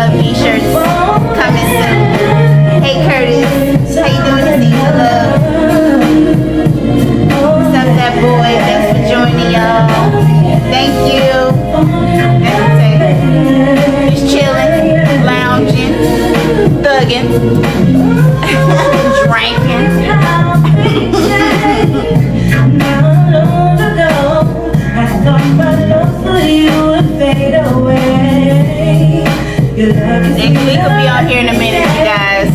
love t-shirts coming soon. Hey Curtis, how you doing this evening, love? What's up, that boy? Thanks for joining, y'all. Thank you. Just chilling, lounging, thugging, drinking. Next week will be on here in a minute, you guys.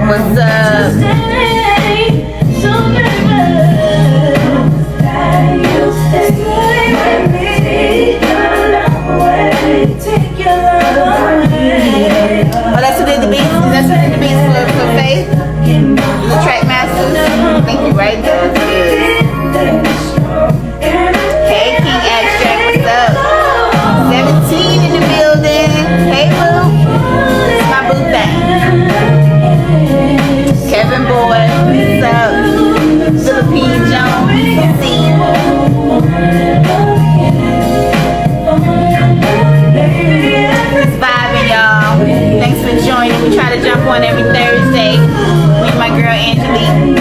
What's up? Oh, that's who did the beats? That's who did the beats for Faith? The track masters? Thank you, right there. Hey, King Abstract, what's up? 17 in the building. Hey, boo. It's my boo thing. Kevin Boy, what's up? Philippine Jones, see you. It's vibing, y'all. Thanks for joining. We try to jump on every Thursday. Me and my girl Angelique.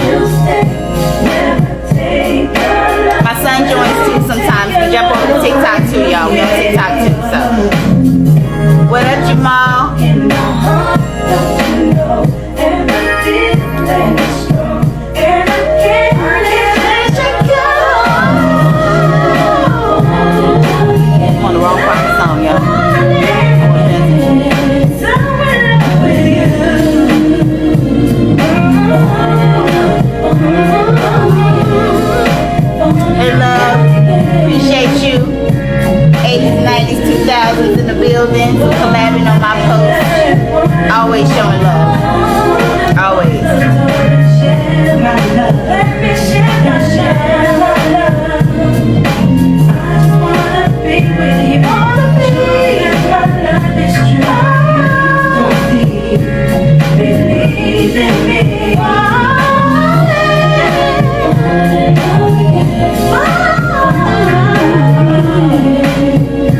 My son joins too sometimes. We jump on the TikTok too, y'all. We on TikTok too, so. What up, Jamal? I'm on the wrong part of the song, y'all. Hey, love. Appreciate you. 80s, 90s, 2000s in the building. Collabing on my posts. Always showing love. Always.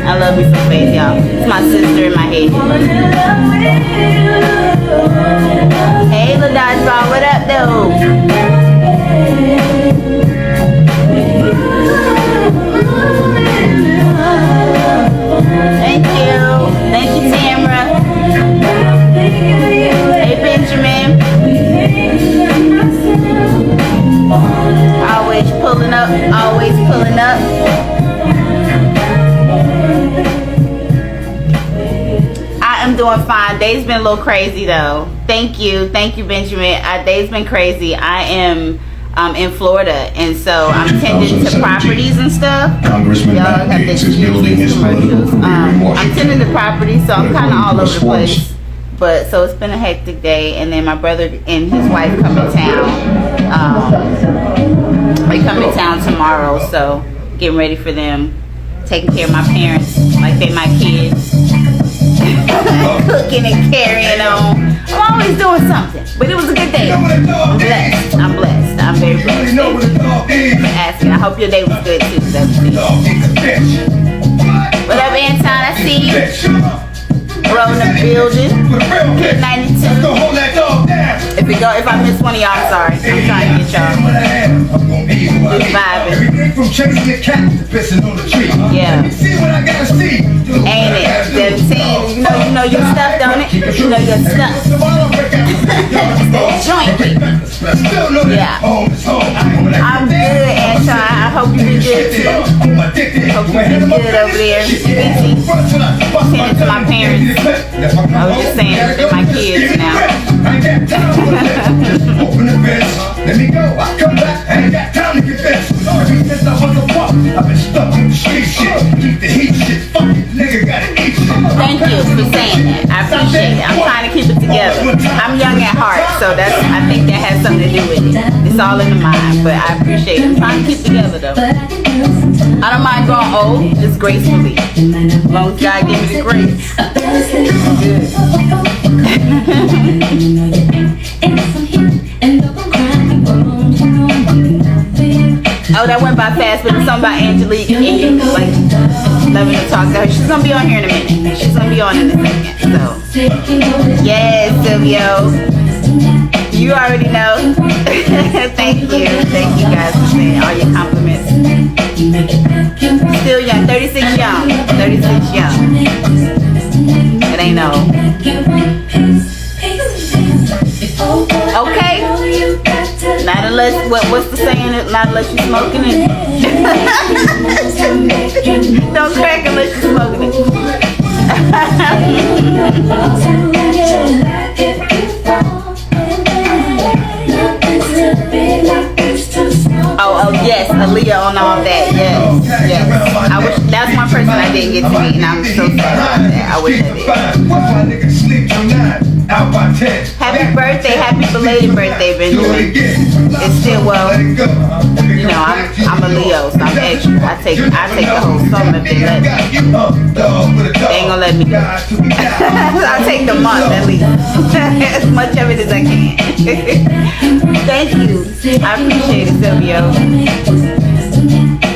I love me some Faith, y'all. It's my sister in my head. Hey, little dodgeball, what up, though? Thank you. Thank you, Tamara. Hey, Benjamin. Always pulling up, always pulling up. I'm doing fine. Day's been a little crazy though. Thank you, Benjamin. Day's been crazy. I am in Florida, and so I'm tending to properties and stuff. Congressman Matt Gaetz is building his political career in Washington. I'm tending to properties, so I'm kind of all over the place. But so it's been a hectic day, and then my brother and his wife come in town. They come in town tomorrow, so getting ready for them, taking care of my parents like they my kids. Cooking and carrying on. I'm always doing something, but it was a good day. I'm blessed. I'm very blessed. Thank you for asking. I hope your day was good too. What up, Anton? I see you. Bro in the building. Kid 92. If I miss one of y'all, I'm sorry. I'm trying to get y'all. Just vibing. Yeah. Ain't it? 17. You know your stuff, don't it? You know your stuff. Joint. Yeah. I'm good, Anton. I hope you be good too. Hope you be good over there. Busy. Tending to my parents. I was just saying, they're my kids now. Open the fence, let me go. I come back, I ain't got time to get this. Sorry, since I was a pup, I've been stuck with the street shit. Keep the heat shit, fuck it, nigga gotta eat shit. Thank you for saying that. I appreciate it. I'm trying to keep it together. I'm young at heart, so I think that has something to do with it. It's all in the mind, but I appreciate it. I'm trying to keep it together though. I don't mind growing old, just gracefully. As long as God gives me the grace. Good. Oh, that went by fast, but it's something about Angelique and like Loving to talk to her. She's gonna be on here in a minute. She's gonna be on in a second. So yes, Silvio. You already know. Thank you. Thank you guys for saying all your compliments. Still young. 36 young. 36 young. It ain't no. Okay. Not unless, what's the saying? Not unless you're smoking it. Don't crack unless you're smoking it. Oh yes, Aaliyah on all that. Yes. I wish that's one person I didn't get to meet, and I'm so sorry about that. I wish I did. Happy birthday, happy belated birthday, Benjamin. It's still, well, you know, I'm a Leo, so I'm extra. I take the whole summer if they let me. They ain't gonna let me go. I'll take the month at least. As much of it as I can. Thank you. I appreciate it, Silvio.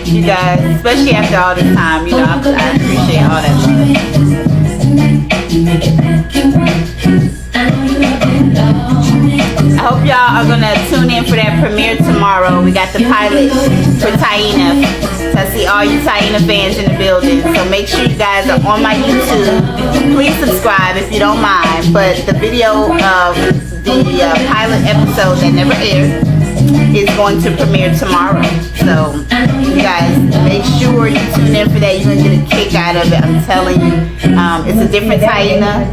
You guys, especially after all this time, you know, I appreciate all that love. I hope y'all are gonna tune in for that premiere tomorrow. We got the pilot for Taina. So I see all you Taina fans in the building. So make sure you guys are on my YouTube. Please subscribe if you don't mind. But the video of the pilot episode that never aired is going to premiere tomorrow. So you guys make sure you tune in for that. You're gonna get a kick out of it. I'm telling you, it's a different Taina.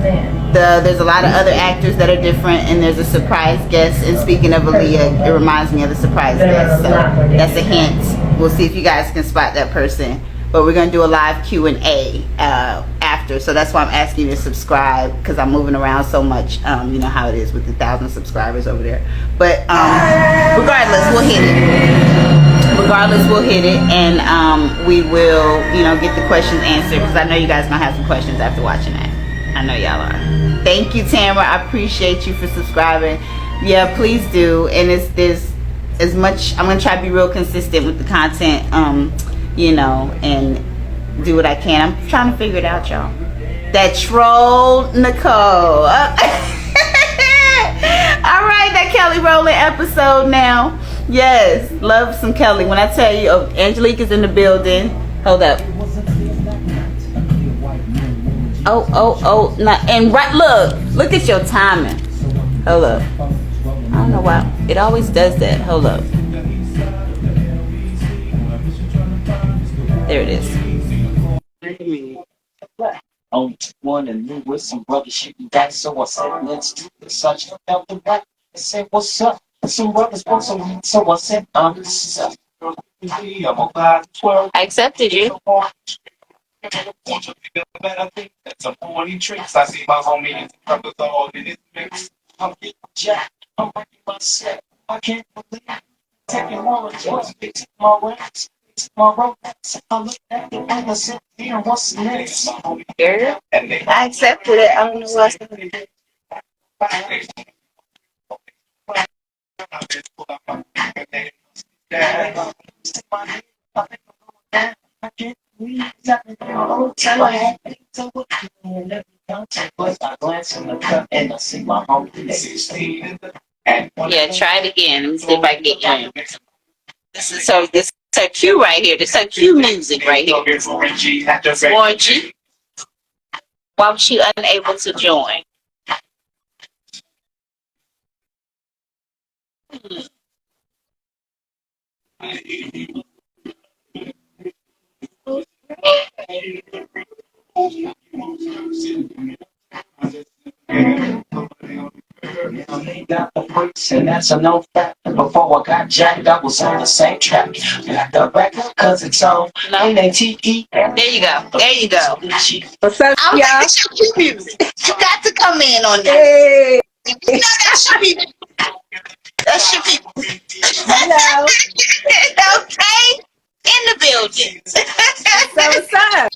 There's a lot of other actors that are different, and there's a surprise guest. And speaking of Aaliyah, it reminds me of the surprise guest. So that's a hint. We'll see if you guys can spot that person. But we're gonna do a live Q&A after. So that's why I'm asking you to subscribe, because I'm moving around so much. You know how it is with the 1,000 subscribers over there. But regardless, we'll hit it. And we will, you know, get the questions answered, because I know you guys gonna have some questions after watching that. I know y'all are. Thank you, Tamara. I appreciate you for subscribing. Yeah, please do. And there's as much. I'm gonna try to be real consistent with the content. You know, and do what I can. I'm trying to figure it out, y'all. That troll Nicole. All right, that Kelly Rowland episode now. Yes, love some Kelly. When I tell you, Angelique is in the building. Hold up. Oh, not, and right, look at your timing. Hold up. I don't know why. It always does that. Hold up. There it is. On one and new with some rubber shooting back, so I said, let's do this. I jumped out the back and said, what's up? Some brothers want some weed, so I said, I'm I accepted you. I see my homie and the brothers all in his mix. I'm getting jacked, I'm writing my set. I can't believe it. Taking more choice, fixing my raps, fixing my romance. I look at it and I said, damn, what's next? I accepted it. I don't know what's going to do. I can't believe exactly hotel I had to look at but I glance in the cup and I see my homie 16. Yeah, try it again. Let me see if I can get you. This is her cue right here. This is her cue music right here. Warren G. Why was she unable to join? Got the freaks, and that's a no fact. Before I got jacked, I was on the same track. Got the record, cause it's on NATE. There you go. There you go. What's up, I was y'all? like, this your cue music. You got to come in on that. Hey. You know that's your people. That's your people. Hello. Okay? In the building. What's up?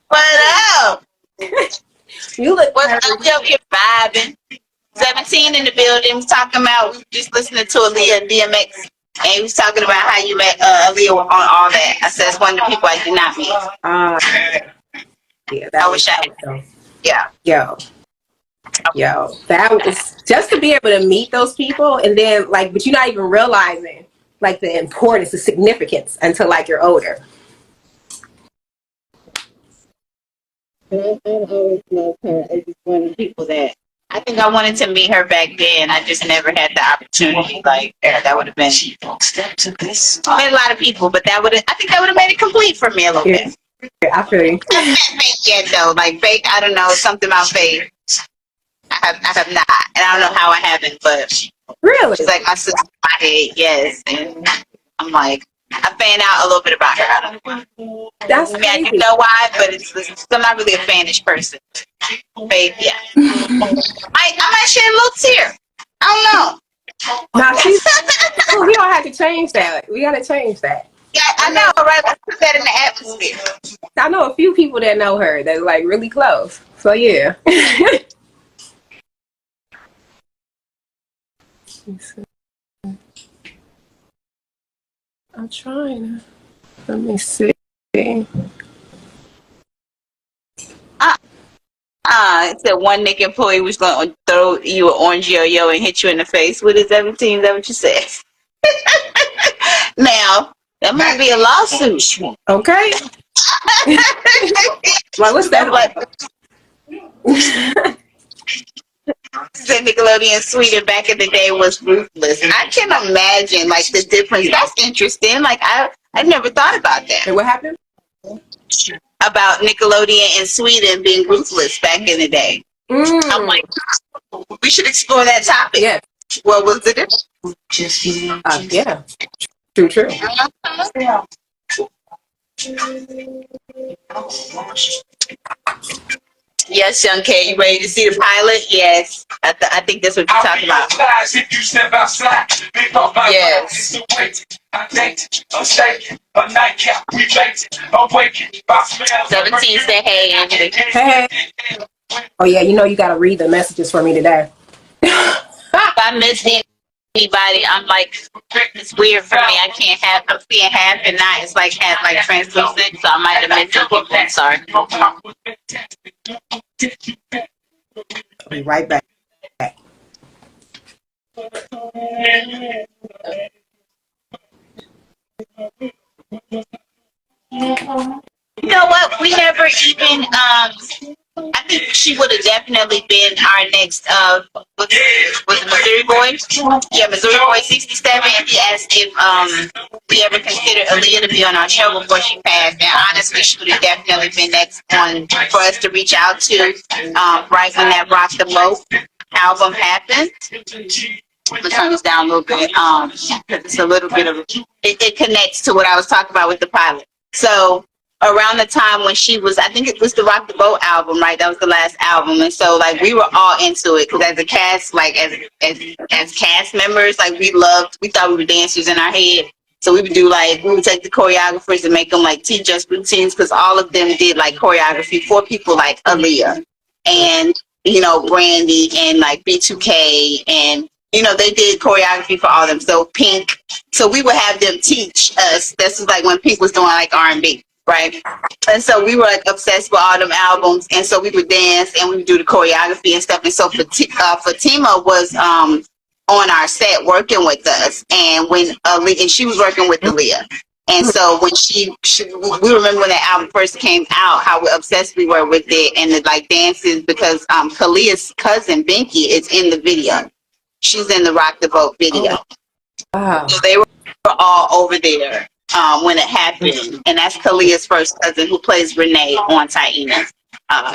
What up? You look What's up? We over here vibing. 17 in the building. We talking about, we just listening to Aaliyah and DMX. And he was talking about how you met Aaliyah on all that. I said, it's one of the people I did not meet. Yeah, that I was wish I had. dope. Yeah. Yo, that was just to be able to meet those people, and then like, but you're not even realizing like the importance, the significance until like you're older. I always loved her. It's just one of the people that I think I wanted to meet her back then. I just never had the opportunity. Like that would have been. I met a lot of people, but I think that would have made it complete for me a little bit. I feel you. I haven't met Faith yet though. Like Faith, I don't know, something about Faith. I have not, and I don't know how I haven't, but Really? she's like my sister in my head, yes. And I'm like, I fan out a little bit about her. I don't know. That's I mean, I crazy. do know why, but I'm not really a fanish person. Faith, yeah. I might shed a little tear. I don't know. Nah, we don't have to change that. We gotta change that. Yeah, I know, right? Let's put that in the atmosphere. I know a few people that know her that's like really close. So yeah. I'm trying. Let me see. It said one Nick employee was going to throw you an orange yo-yo and hit you in the face with his 17. Is that what you said? Now, that might be a lawsuit. Okay. Like, what's that like? Said Nickelodeon Sweden back in the day was ruthless. I can imagine like the difference. That's interesting. Like I never thought about that. And what happened? About Nickelodeon in Sweden being ruthless back in the day. I'm like, we should explore that topic. Yeah. What was the difference? Yeah. True. Yes, Young K, you ready to see the pilot? Yes. I think that's what you're talking about. Yes. 17 say hey, Angie. Hey. Oh yeah, you know you gotta read the messages for me today. If I miss anybody, I'm like, it's weird for me. I'm seeing half and not. It's like half like translucent, so I might have missed some people. I'm sorry. I'll be right back. You know what? We never even I think she would have definitely been our next was it Missouri Boy? Yeah, Missouri Boy 67. He asked if we ever considered Aaliyah to be on our show before she passed. And honestly, she would have definitely been next one for us to reach out to right when that Rock the Boat album happened. Let's turn this down a little bit because it's a little bit of it connects to what I was talking about with the pilot. So around the time when she was, I think it was the Rock the Boat album, right? That was the last album, and so like we were all into it because as a cast, like as cast members, like we thought we were dancers in our head. So we would take the choreographers and make them like teach us routines because all of them did like choreography for people like Aaliyah and Brandy and like B2K and they did choreography for all of them. So Pink, so we would have them teach us. This is like when Pink was doing like R&B. Right, and so we were like obsessed with all them albums, and so we would dance and we would do the choreography and stuff. And so Fatima was on our set working with us, and when and she was working with Aaliyah, and so when we remember when that album first came out, how obsessed we were with it and the like dances because Kalia's cousin Binky is in the video. She's in the Rock the Boat video. Wow. So they were all over there. When it happened, and that's Kalia's first cousin who plays Renee on Taina,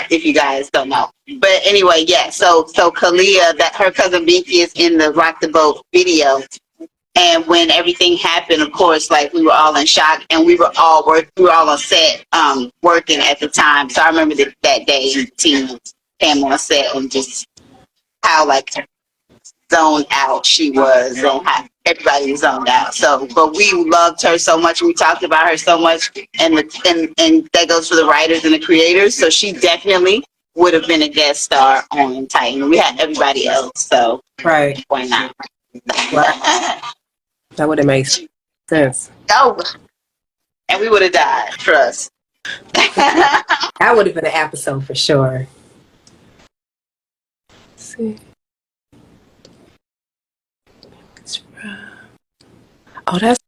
if you guys don't know. But anyway, yeah, so Kalia, that her cousin Binky is in the Rock the Boat video, and when everything happened, of course, like we were all in shock, and we were all on set working at the time. So I remember that day, the team came on set and just how like zoned out she was and how everybody was zoned out. So, but we loved her so much. We talked about her so much, and that goes for the writers and the creators. So she definitely would have been a guest star on Titan. We had everybody else, so right. Why not? Right. That would have made sense. Oh, and we would have died. Trust. That would have been an episode for sure. Let's see. Oh, that's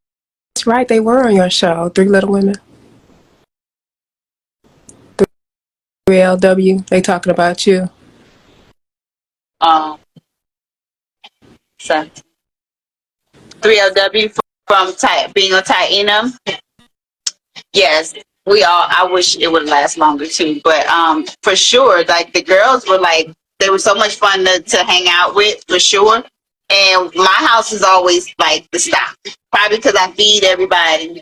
right. They were on your show, Three Little Women. 3LW. They talking about you. So 3LW from being on Tainum. Yes, we all. I wish it would last longer too, but for sure, like the girls were like they were so much fun to hang out with for sure. And my house is always like the stop, probably because I feed everybody.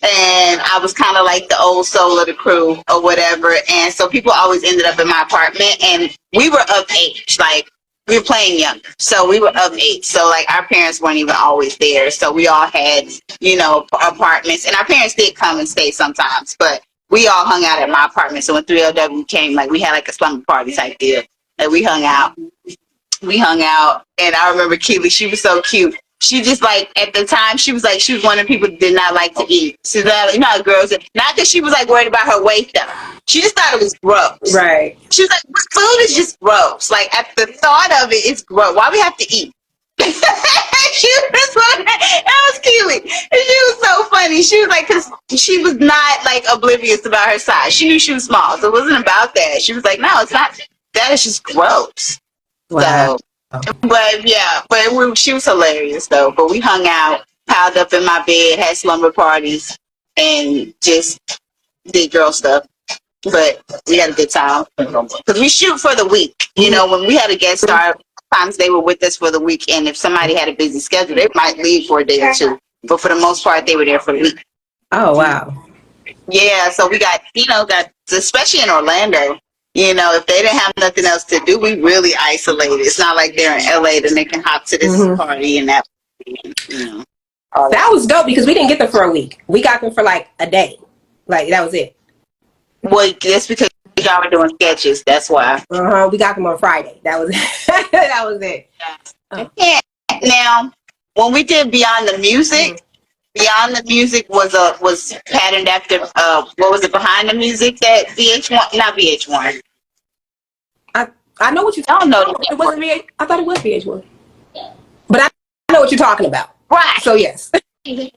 And I was kind of like the old soul of the crew or whatever. And so people always ended up in my apartment. And we were of age. Like, we were playing young. So we were of age. So, like, our parents weren't even always there. So we all had, you know, apartments. And our parents did come and stay sometimes. But we all hung out at my apartment. So when 3LW came, like, we had, like, a slumber party type deal. And we hung out. And I remember Keely, she was so cute. She just like at the time she was one of the people that did not like to eat. So that, you know how girls, not that she was like worried about her weight though. She just thought it was gross. Right. She was like, food is just gross. Like at the thought of it, it's gross. Why we have to eat? That was Keely. And she was so funny. She was like, because she was not like oblivious about her size. She knew she was small, so it wasn't about that. She was like, no, it's not. That is just gross. Wow. So, but yeah, she was hilarious though. But we hung out, piled up in my bed, had slumber parties, and just did girl stuff. But we had a good time because we shoot for the week. You know, when we had a guest star, sometimes they were with us for the week, and if somebody had a busy schedule, they might leave for a day or two. But for the most part, they were there for the week. Oh wow. Yeah, so we got especially in Orlando. You know, if they didn't have nothing else to do, we really isolated. It's not like they're in LA, then they can hop to this party and that. You know, that was dope because we didn't get them for a week. We got them for like a day. Like that was it. Well, that's because y'all were doing sketches. That's why. We got them on Friday. That was it. That was it. Yeah. Now, when we did Beyond the Music, Beyond the Music was patterned after what was it, Behind the Music that VH1, not VH1. I know what you don't know. It wasn't VH. I thought it was VH1. But I know what you're talking about. Right. So yes. That's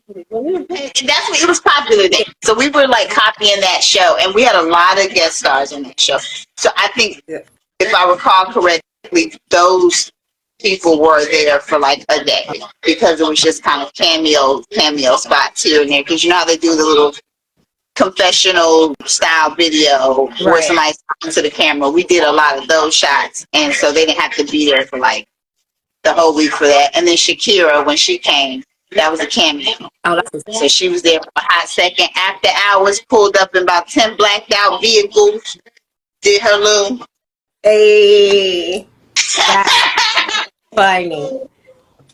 what it was popular then. So we were like copying that show, and we had a lot of guest stars in that show. So I think, if I recall correctly, those people were there for like a day because it was just kind of cameo spots here and there. Because you know how they do the little confessional style video where somebody's talking to the camera. We did a lot of those shots, and so they didn't have to be there for like the whole week for that. And then Shakira, when she came, that was a cameo. So she was there for a hot second. After hours, pulled up in about 10 blacked out vehicles, did her little. Hey, that's funny.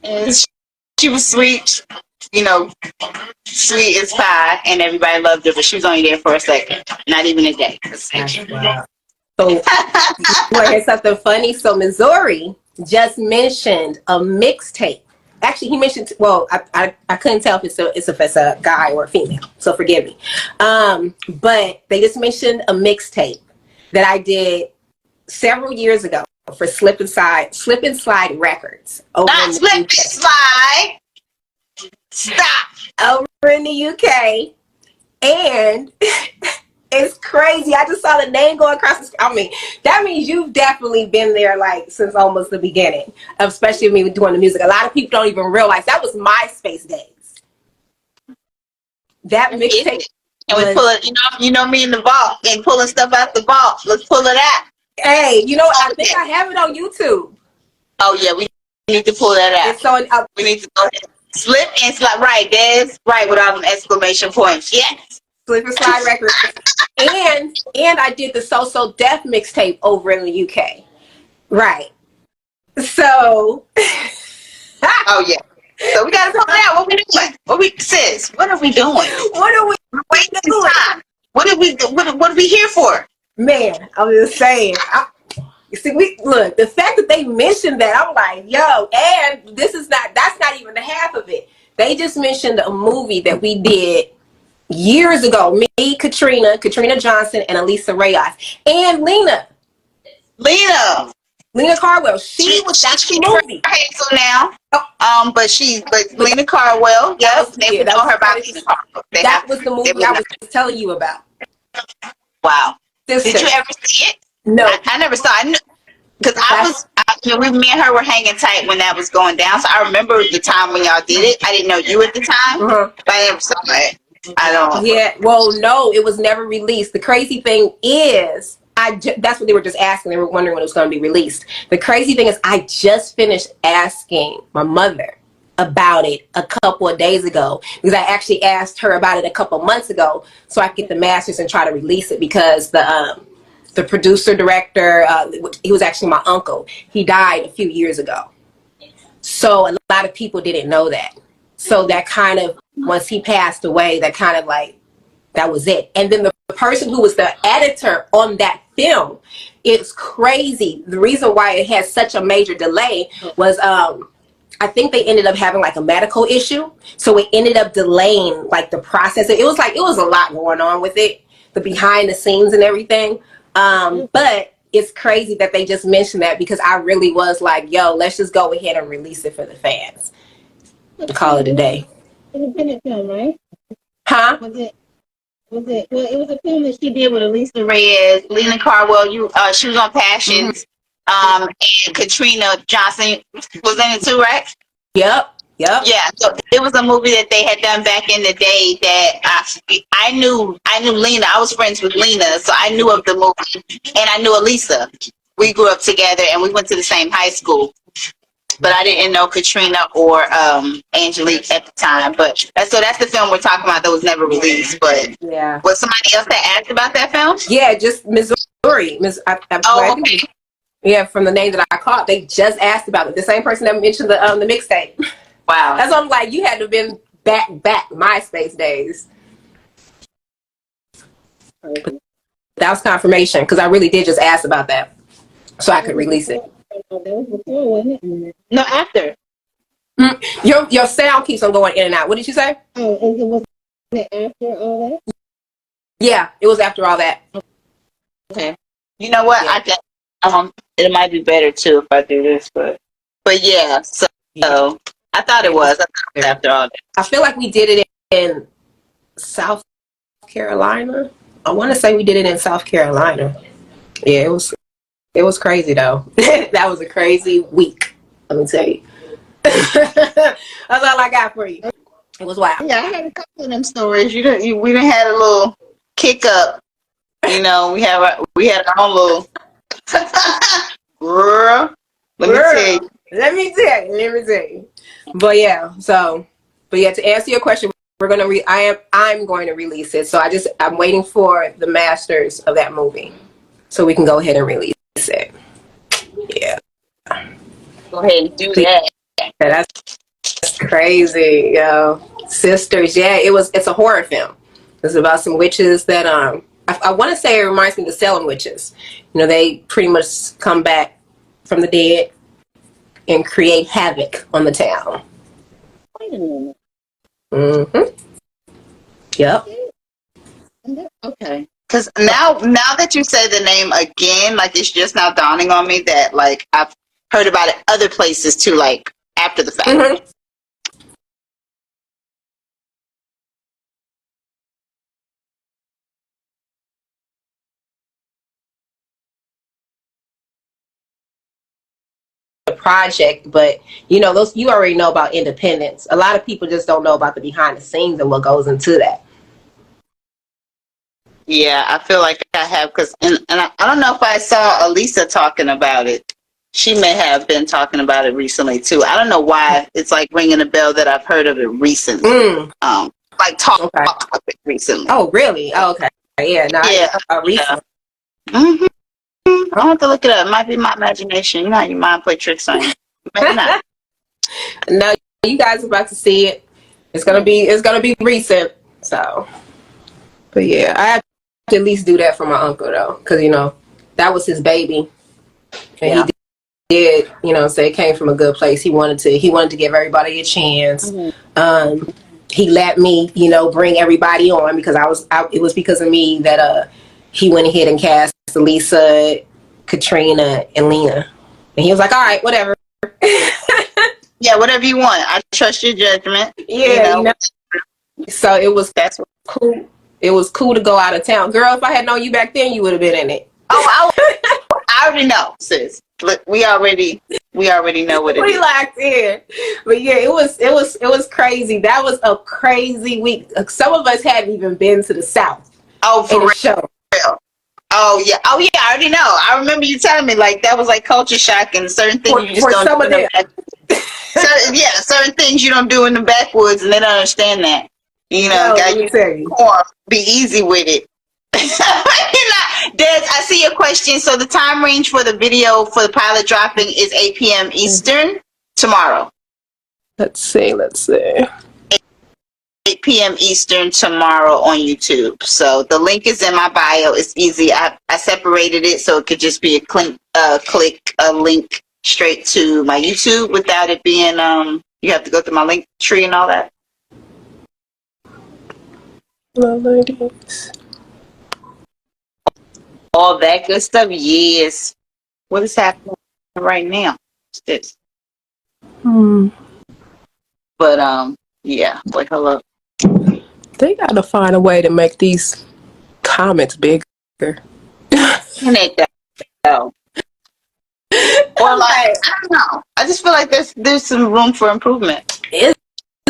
And she was sweet, you know, sweet as pie, and everybody loved her, but she was only there for a second, not even a day. Wow. So, you want to hear something funny? So, Missouri just mentioned a mixtape. Actually, he mentioned, well, I couldn't tell if it's a guy or a female, so forgive me. But they just mentioned a mixtape that I did several years ago for Slip and Slide Records. Not Slip and Slide. Stop. Over in the UK. And it's crazy. I just saw the name go across the screen. I mean, that means you've definitely been there like since almost the beginning, especially me doing the music. A lot of people don't even realize that was MySpace days. That mixtape. And we pull it, you know me in the vault and pulling stuff out the vault. Let's pull it out. Hey, you know, I think I have it on YouTube. Oh yeah, we need to pull that out. It's on. We need to go ahead. Slip and slide. Right, Des. Right, with all them exclamation points. Yes. Slip and Slide Records. And I did the So Death mixtape over in the UK. Right. So. Oh yeah. So we gotta pull it out. What we doing? What are we doing? What are we doing? What are we here for? Man, I'm just saying. You see, look, the fact that they mentioned that, I'm like, yo, and that's not even the half of it. They just mentioned a movie that we did years ago. Me, Katrina Johnson, and Elisa Reyes, and Lena Carwell. That's the movie. Hazel now. Oh. But Lena Carwell, yep, they would know her by Lena Carwell. That was the movie I was telling you about. Wow. Sister. Did you ever see it? No. I never saw it. Because me and her were hanging tight when that was going down. So I remember the time when y'all did it. I didn't know you at the time, but I never saw it. I don't. Yeah, well, no, it was never released. The crazy thing is, that's what they were just asking. They were wondering when it was going to be released. The crazy thing is, I just finished asking my mother about it a couple of days ago, because I actually asked her about it a couple of months ago so I could get the masters and try to release it, because the producer director, he was actually my uncle. He died a few years ago. So a lot of people didn't know that. So that kind of, once he passed away, that kind of like, that was it. And then the person who was the editor on that film, it's crazy. The reason why it had such a major delay was, I think they ended up having like a medical issue. So it ended up delaying like the process. It was a lot going on with it, the behind the scenes and everything. But it's crazy that they just mentioned that, because I really was like, yo, let's just go ahead and release it for the fans. Call it a day. Independent film, right? Huh? Was it? Well, it was a film that she did with Elisa Reyes, Lena Carwell. She was on Passions. And Katrina Johnson was in it too, right? Yep. Yeah, so it was a movie that they had done back in the day that I knew Lena. I was friends with Lena, so I knew of the movie, and I knew Elisa. We grew up together, and we went to the same high school. But I didn't know Katrina or Angelique at the time. But that's the film we're talking about that was never released. But yeah, was somebody else that asked about that film? Yeah, just Missouri. Okay. Yeah, from the name that I caught, they just asked about it. The same person that mentioned the mixtape. Wow. That's why I'm like, you had to have been back MySpace days. But that was confirmation, because I really did just ask about that, so I could release it. That was before, wasn't it? No, after. Your sound keeps on going in and out. What did you say? Oh, was it after all that? Yeah, it was after all that. Okay. You know what? Yeah. It might be better too if I do this, but yeah. So I thought it was. After all that. I feel like we did it in South Carolina. I want to say we did it in South Carolina. Yeah, it was crazy though. That was a crazy week. Let me tell you. That's all I got for you. It was wild. Yeah, I had a couple of them stories. We done had a little kick up. You know, we had our own little. Girl, let me tell you. But yeah, to answer your question, we're gonna I'm going to release it. So I'm waiting for the masters of that movie, so we can go ahead and release it. Yeah. Go ahead and do that. That's crazy, yo. Sisters, yeah, it's a horror film. It's about some witches that I want to say it reminds me of the Salem witches. You know, they pretty much come back from the dead and create havoc on the town. Wait a minute. Mm-hmm. Yep. Okay. Because now that you say the name again, like it's just now dawning on me that like I've heard about it other places too, like after the fact. Mm-hmm. Project, but you know, you already know about independence. A lot of people just don't know about the behind the scenes and what goes into that. Yeah, I feel like I have, because and I don't know if I saw Elisa talking about it. She may have been talking about it recently too. I don't know why it's like ringing a bell that I've heard of it recently. Like talk about it recently. Oh, really? Oh, okay. Yeah. No, recently. Mm-hmm. I'll have to look it up. It might be my imagination. You know how your mind play tricks on you. Maybe not. No, you guys are about to see it. It's gonna be recent. So, but yeah, I have to at least do that for my uncle though, because you know that was his baby, and he did, say it came from a good place. He wanted to give everybody a chance. He let me, bring everybody on because it was because of me that he went ahead and cast Lisa, Katrina, and Lena. And he was like, all right, whatever. Yeah, whatever you want. I trust your judgment. Yeah, So it was That's what. cool. It was cool to go out of town. Girl, if I had known you back then, you would have been in it. Oh, I already know, sis. Look, we already know what it We is. locked in. But yeah, it was crazy. That was a crazy week. Some of us hadn't even been to the South. Oh, for in real. a show. Oh yeah, I already know. I remember you telling me like that was like culture shock and certain things you just For don't some do of them. certain things you don't do in the backwoods, and they don't understand that. Let me tell you. Be easy with it. Des, I see your question. So the time range for the video for the pilot dropping is 8 p.m. Eastern tomorrow. Let's see. 8 p.m. Eastern tomorrow on YouTube. So the link is in my bio. It's easy. I separated it so it could just be a click a link straight to my YouTube without it being you have to go through my link tree and all that. Well, ladies. All that good stuff. Yes. What is happening right now? What's this? But yeah. Like hello. They gotta find a way to make these comments bigger. Connect that though. Or like I don't know. I just feel like there's some room for improvement. Is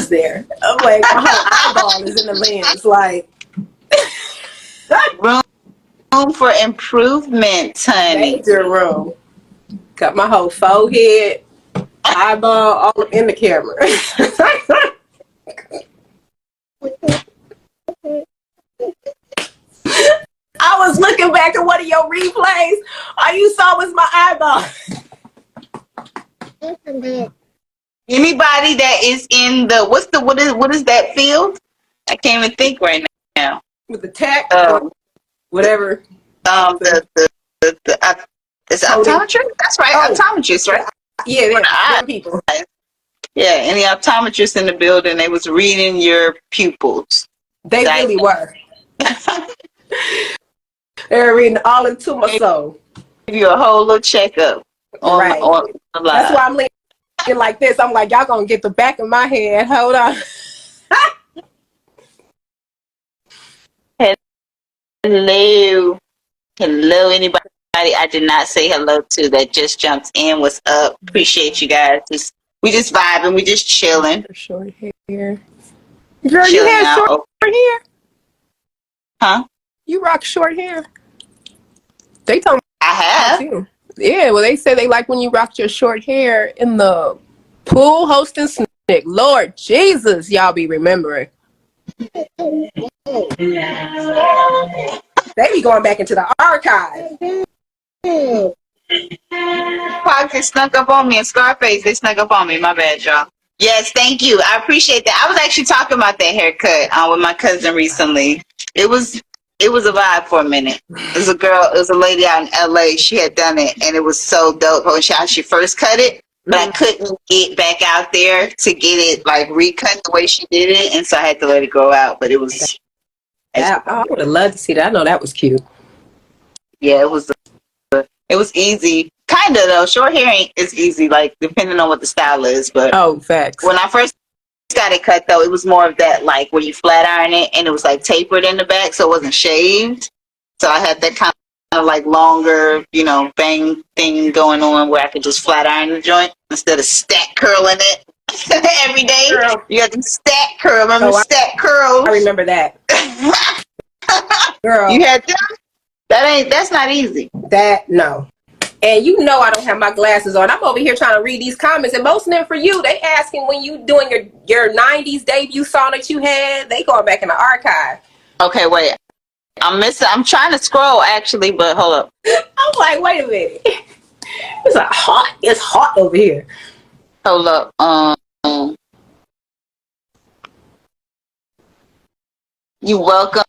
there? I'm like, my whole eyeball is in the lens. Like Room for improvement, honey. major room. Got my whole forehead, eyeball all in the camera. I was looking back at one of your replays. All you saw was my eyeball. Anybody that is in the what is that field? I can't even think right now. With the tech or whatever. It's optometrist. That's right, optometrist, right? Yeah, people. Yeah, any optometrists in the building, they was reading your pupils. They really were. They're reading all into my soul. Give you a whole little checkup on the live. That's why I'm leaning like this. I'm like, y'all gonna get the back of my head. Hold on. Hello, anybody I did not say hello to that just jumped in. What's up? Appreciate you guys. We just vibing. We just chilling. Short hair. Girl, you had short hair? Huh? You rock short hair. They told me I have. too. Yeah, well, they say they like when you rock your short hair in the pool hosting Snick. Lord Jesus, y'all be remembering. They be going back into the archive. Pocket snuck up on me and Scarface, they snuck up on me. My bad, y'all. Yes, thank you. I appreciate that. I was actually talking about that haircut with my cousin recently. It was a vibe for a minute. It was a lady out in LA. She had done it and it was so dope how she first cut it. But I couldn't get back out there to get it like recut the way she did it, and so I had to let it grow out. But it was I would have loved to see that. I know that was cute. Yeah, it was easy. Kind of though. Short hair is easy, like depending on what the style is. But facts. When I first got it cut though, it was more of that like where you flat iron it and it was like tapered in the back, so it wasn't shaved. So I had that kind of like longer, bang thing going on where I could just flat iron the joint instead of stack curling it every day. Girl. You got to stack curl. Remember stack curls? I remember that. Girl, you had them? That's not easy. No. And I don't have my glasses on. I'm over here trying to read these comments, and most of them for you. They asking when you doing your 90s debut song that you had. They going back in the archive. Okay, wait. I'm trying to scroll actually, but hold up. I'm like, wait a minute. It's hot over here. Hold up. You welcome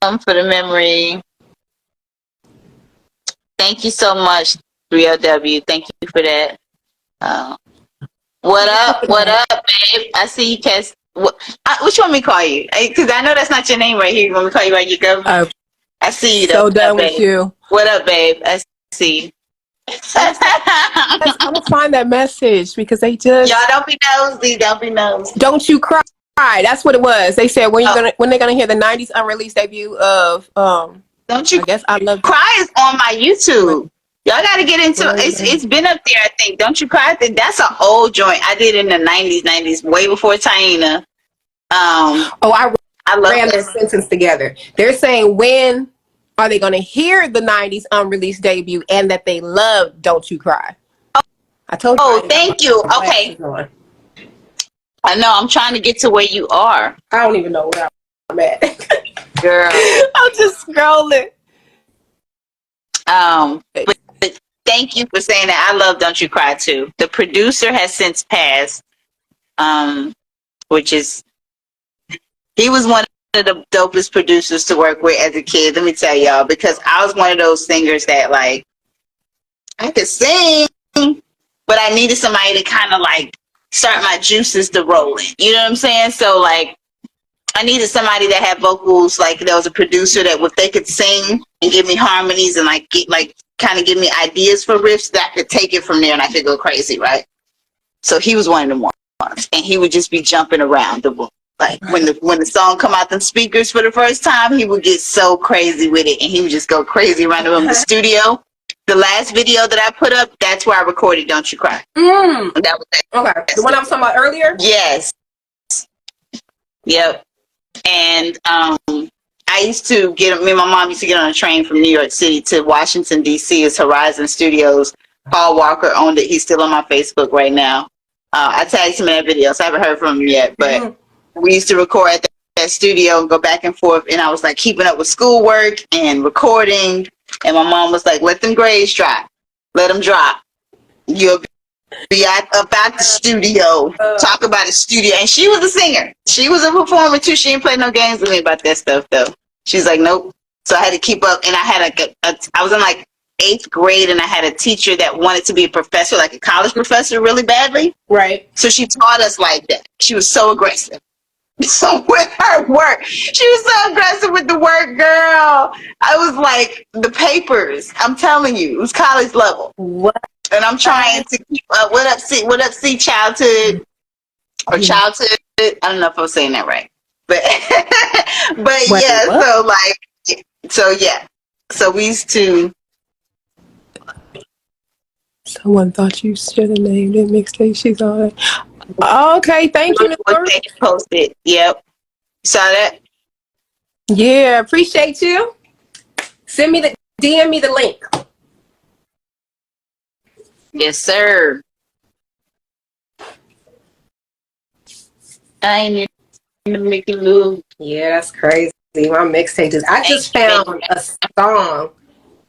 for the memory. Thank you so much. 3LW. Thank you for that. What up? What up, babe? I see you, Cass. Which one me call you? Because I know that's not your name right here. You want me to call you by your government? I see you, though. So done with you. What up, babe? I see you. I'm gonna find that message because they just Y'all don't be nosy. Don't be nosy. Don't You Cry. That's what it was. They said when they're gonna hear the '90s unreleased debut of Don't You I guess I Love Cry is on my YouTube. Y'all got to get into it. It's been up there, I think. Don't You Cry? I think that's an old joint. I did in the 90s, way before Taina. I ran their sentence together. They're saying when are they going to hear the 90s unreleased debut and that they love Don't You Cry. I told you. Oh, thank you. Okay. I know. I'm trying to get to where you are. I don't even know where I'm at. Girl. I'm just scrolling. But thank you for saying that. I love Don't You Cry too. The producer has since passed, which is, he was one of the dopest producers to work with as a kid. Let me tell y'all, because I was one of those singers that like, I could sing, but I needed somebody to kind of like start my juices to rolling. You know what I'm saying? So like, I needed somebody that had vocals, like there was a producer that if they could sing and give me harmonies and like kind of give me ideas for riffs, that I could take it from there and I could go crazy, right? So he was one of them ones, and he would just be jumping around the room. Like when the song come out the speakers for the first time, he would get so crazy with it, and he would just go crazy around the room. The studio, the last video that I put up, that's where I recorded Don't You Cry. That was it. Okay, the one I was talking about earlier. Yes. Yep. And I used to me and my mom used to get on a train from New York City to Washington, D.C. It's Horizon Studios. Paul Walker owned it. He's still on my Facebook right now. I tagged him in that video, so I haven't heard from him yet. But we used to record at that studio and go back and forth. And I was like keeping up with schoolwork and recording. And my mom was like, let them grades drop. Let them drop. You'll be about the studio, talk about the studio. And she was a singer. She was a performer too. She didn't play no games with me about that stuff though. She's like, nope. So I had to keep up. And I had I was in like 8th grade, and I had a teacher that wanted to be a professor, like a college professor, really badly. Right. So she taught us like that. She was so aggressive. So with her work, she was so aggressive with the work, girl. I was like, the papers, I'm telling you, it was college level. What? And I'm trying to keep up. What up, C childhood or childhood? I don't know if I'm saying that right, but Wait, yeah. What? So we used to. Someone thought you should have named it mixtape. She's on it. Okay, thank you. Posted. Yep. Saw that? Yeah, appreciate you. DM me the link. Yes, sir. I ain't make it move. Yeah, that's crazy. My mixtape is. I just found a song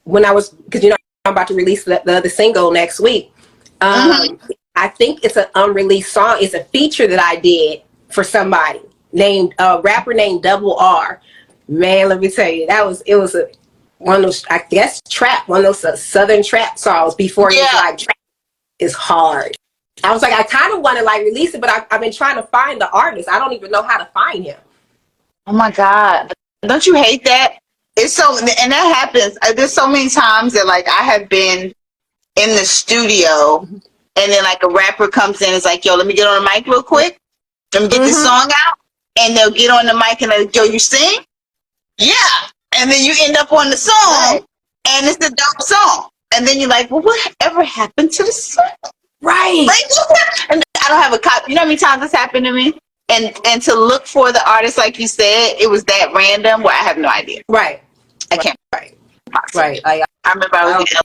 when I was, because you know I'm about to release the other single next week. I think it's an unreleased song. It's a feature that I did for somebody named a rapper named Double R. Man, let me tell you, it was one of those, I guess, one of those southern trap songs before it was like trap is hard. I was like, I kind of want to like release it, but I've been trying to find the artist. I don't even know how to find him. Oh my God. Don't you hate that? It's so, and that happens. There's so many times that like I have been in the studio and then like a rapper comes in and is like, yo, let me get on the mic real quick. Let me get this song out. And they'll get on the mic and they're like, yo, you sing? Yeah. And then you end up on the song and it's the dope song. And then you're like, well, whatever happened to the song? Right. Like, and I don't have a copy. You know how many times this happened to me? And to look for the artist, like you said, it was that random where I have no idea. Right. I can't. Right. I remember I was in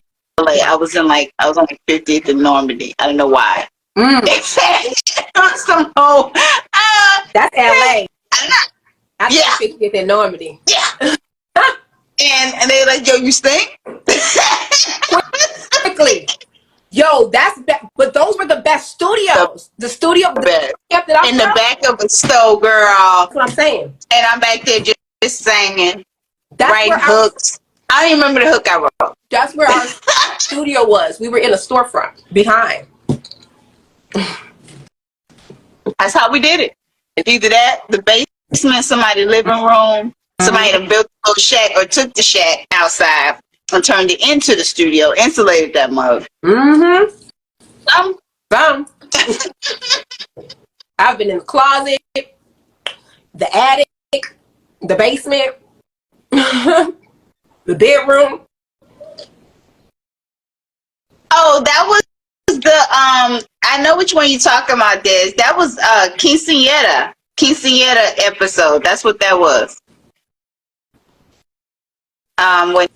LA. I was on like 50th in Normandy. I don't know why. Some whole, that's LA. I yeah. 50th in Normandy. Yeah. and they're like, yo, you stink? Quickly. Yo, but those were the best studios. The studio kept it up in the back of a stove, girl. That's what I'm saying. And I'm back there just singing. That's writing hooks. I don't even remember the hook I wrote. That's where our studio was. We were in a storefront behind. That's how we did it. Either that, the basement, somebody's living room, somebody that built a little shack or took the shack outside and turned it into the studio, insulated that mug. Mm-hmm. Some. I've been in the closet, the attic, the basement, the bedroom. Oh, that was the I know which one you're talking about, Des. That was Quinceañera episode. That's what that was. When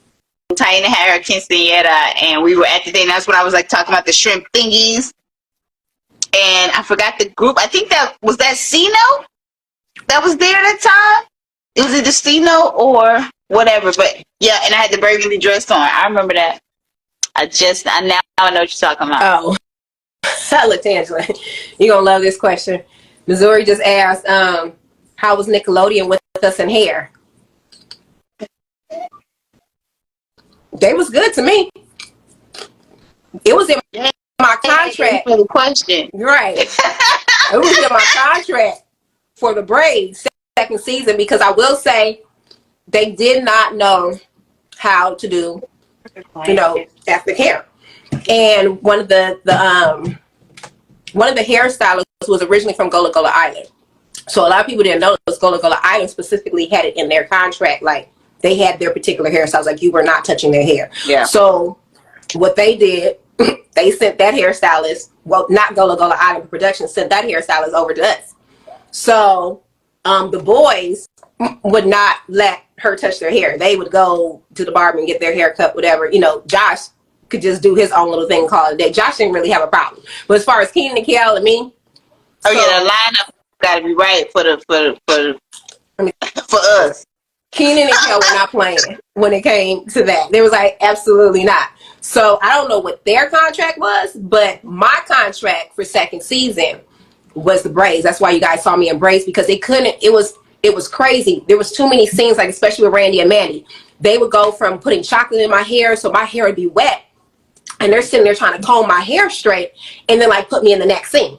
Taina had her quinceañera and we were at the day, and that's when I was like talking about the shrimp thingies. And I forgot the group. I think that was Sino that was there at that time. It was either Sino or whatever. But yeah, and I had the burgundy dress on. I remember that. Now I know what you're talking about. Oh. LaTangela, you're going to love this question. Missouri just asked, how was Nickelodeon with us in hair? They was good to me. It was in my contract. For the question. Right. It was in my contract for the braids second season, because I will say they did not know how to do, ethnic hair. And one of the hairstylists was originally from Gola Gola Island. So a lot of people didn't know this. Gola Gola Island specifically had it in their contract. Like, they had their particular hairstyles. Like, you were not touching their hair. Yeah. So what they did, they sent that hairstylist, well, not Gola Gola Island, but production sent that hairstylist over to us. So the boys would not let her touch their hair. They would go to the barber and get their hair cut, whatever. Josh could just do his own little thing called a day. Josh didn't really have a problem. But as far as Keenan and Kiel and me, the lineup got to be right for us. Keenan and Kiel were not playing when it came to that. They was like, absolutely not. So I don't know what their contract was, but my contract for second season was the braids. That's why you guys saw me in braids, because they couldn't. It was crazy. There was too many scenes, like especially with Randy and Mandy. They would go from putting chocolate in my hair, so my hair would be wet. And they're sitting there trying to comb my hair straight and then like put me in the next scene.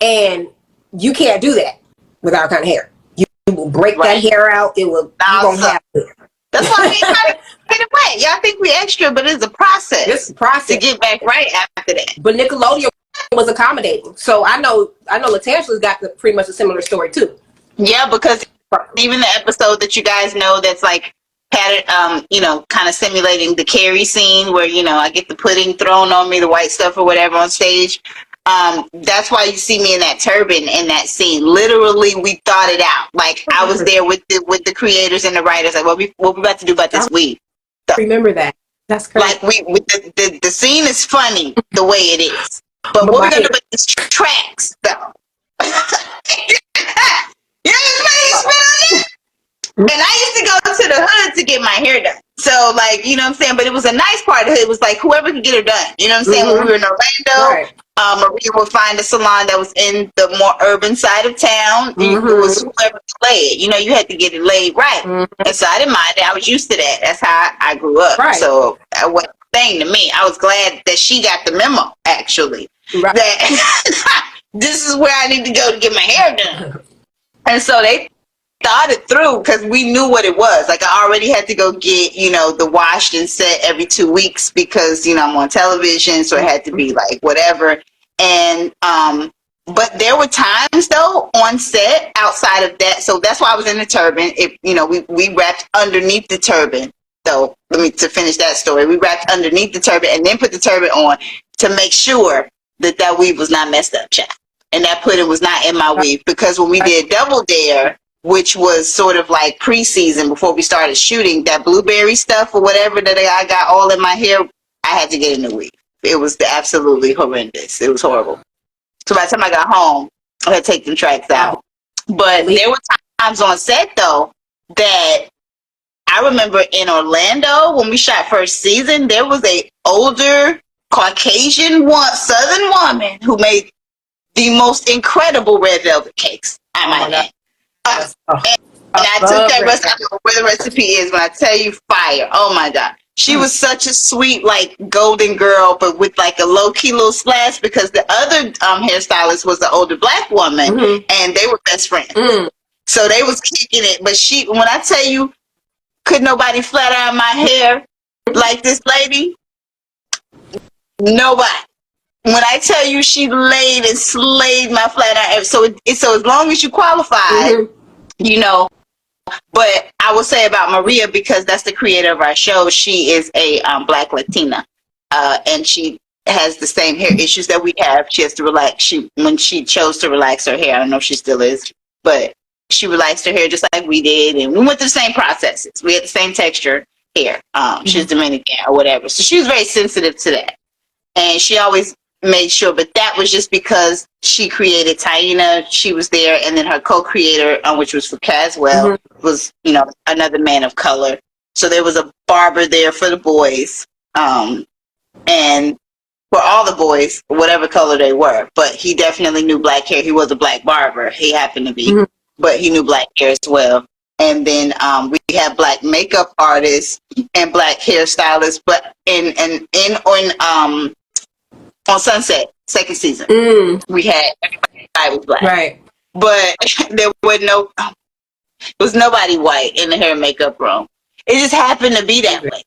And you can't do that with our kind of hair. You will break that hair out. It will, you won't have it. That's why we try to get it right. Y'all think we extra, but it's a process. It's a process to get back right after that. But Nickelodeon was accommodating. So I know LaTangela's got pretty much a similar story too. Yeah, because even the episode that you guys know that's like kind of simulating the Carrie scene where, I get the pudding thrown on me, the white stuff or whatever on stage. That's why you see me in that turban in that scene. Literally, we thought it out. Like, I was there with the creators and the writers. Like, what we about to do about this week? So, remember that. That's crazy. Like, the scene is funny the way it is. But what we're going to do with these tracks, though. You know what And I used to go to the hood to get my hair done. So, like, you know what I'm saying? But it was a nice part of the hood. It was like whoever could get her done. You know what I'm saying? When we were in Orlando, Maria would find a salon that was in the more urban side of town. It was whoever could lay it. You had to get it laid right. And so I didn't mind it. I was used to that. That's how I grew up. Right. So that wasn't a thing to me. I was glad that she got the memo, actually. Right. That this is where I need to go to get my hair done. And so they thought it through because we knew what it was. Like, I already had to go get, the washed and set every 2 weeks because, I'm on television. So it had to be like whatever. And, but there were times though on set outside of that. So that's why I was in the turban. We wrapped underneath the turban. So to finish that story, we wrapped underneath the turban and then put the turban on to make sure that weave was not messed up, child. And that pudding was not in my weave, because when we did Double Dare, which was sort of like preseason before we started shooting, that blueberry stuff or whatever that I got all in my hair, I had to get a new weave. It was absolutely horrendous. It was horrible. So by the time I got home, I had to take them tracks out. But there were times on set, though, that I remember in Orlando when we shot first season, there was a older Caucasian Southern woman who made the most incredible red velvet cakes. I might add. I took that recipe. I don't know where the recipe is, but I tell you, fire. Oh my God. She was such a sweet, like, golden girl, but with like a low key little splash because the other hairstylist was the older black woman, and they were best friends. So they was kicking it. But when I tell you, could nobody flat iron my hair like this lady? Nobody. When I tell you, she laid and slayed my flat iron. So as long as you qualify, you know. But I will say about Maria, because that's the creator of our show, she is a Black Latina, and she has the same hair issues that we have. She has to relax. When she chose to relax her hair, I don't know if she still is, but she relaxed her hair just like we did, and we went through the same processes. We had the same texture hair. She's Dominican or whatever, so she was very sensitive to that, and she always made sure. But that was just because she created Taina. She was there, and then her co-creator, which was for Caswell, was another man of color. So there was a barber there for the boys, and for all the boys, whatever color they were. But he definitely knew black hair. He was a black barber. He happened to be, but he knew black hair as well. And then we have black makeup artists and black hairstylists. But on Sunset, second season, we had everybody was black, right? But there was nobody white in the hair and makeup room. It just happened to be that way.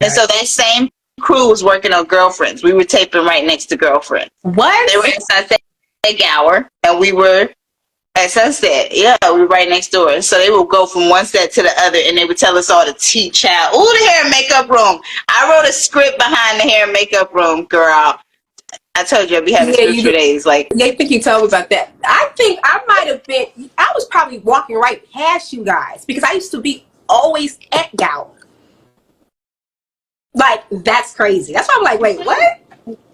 And so that same crew was working on Girlfriends. We were taping right next to Girlfriends. What? They were at Sunset Gower, and we were at Sunset. Yeah, we were right next door. So they would go from one set to the other, and they would tell us all to teach out. Ooh, the hair and makeup room. I wrote a script behind the hair and makeup room, girl. I told you I'd be having scripts for days. Like, I think you told me about that. I think I might have been. I was probably walking right past you guys because I used to be always at Gower. Like, that's crazy. That's why I'm like, wait, what?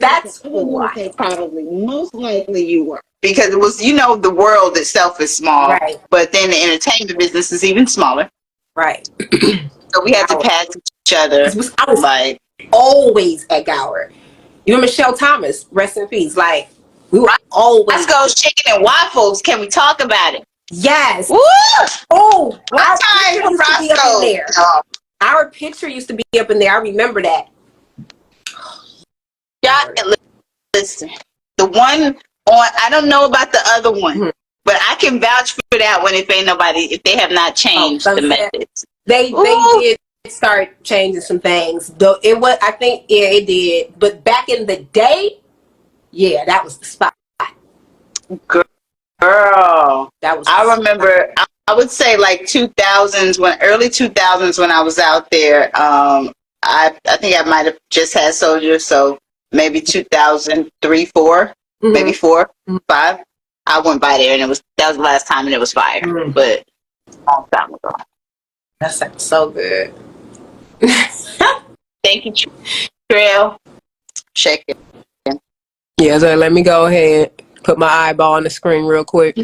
That's why. Probably, most likely you were. Because it was, the world itself is small, right? But then the entertainment business is even smaller, right? So we had to pass each other. I was like always at Gower. You know Michelle Thomas, rest in peace. Like, we were always. Roscoe's Chicken and Waffles. Can we talk about it? Yes. Woo! Oh, our picture used to be up in there. I remember that. Y'all, listen. The one on, I don't know about the other one, but I can vouch for that one if they have not changed the methods. They did start changing some things. Though I think it did. But back in the day, yeah, that was the spot. Girl, I remember. I would say like 2000s, early 2000s when I was out there. I think I might have just had Soldier, so maybe 2003, 4, maybe 4, 5. I went by there, and that was the last time, and it was fire. But a long time ago. That sounds so good. Thank you, Trail. Check it. Yeah, so let me go ahead. Put my eyeball on the screen real quick.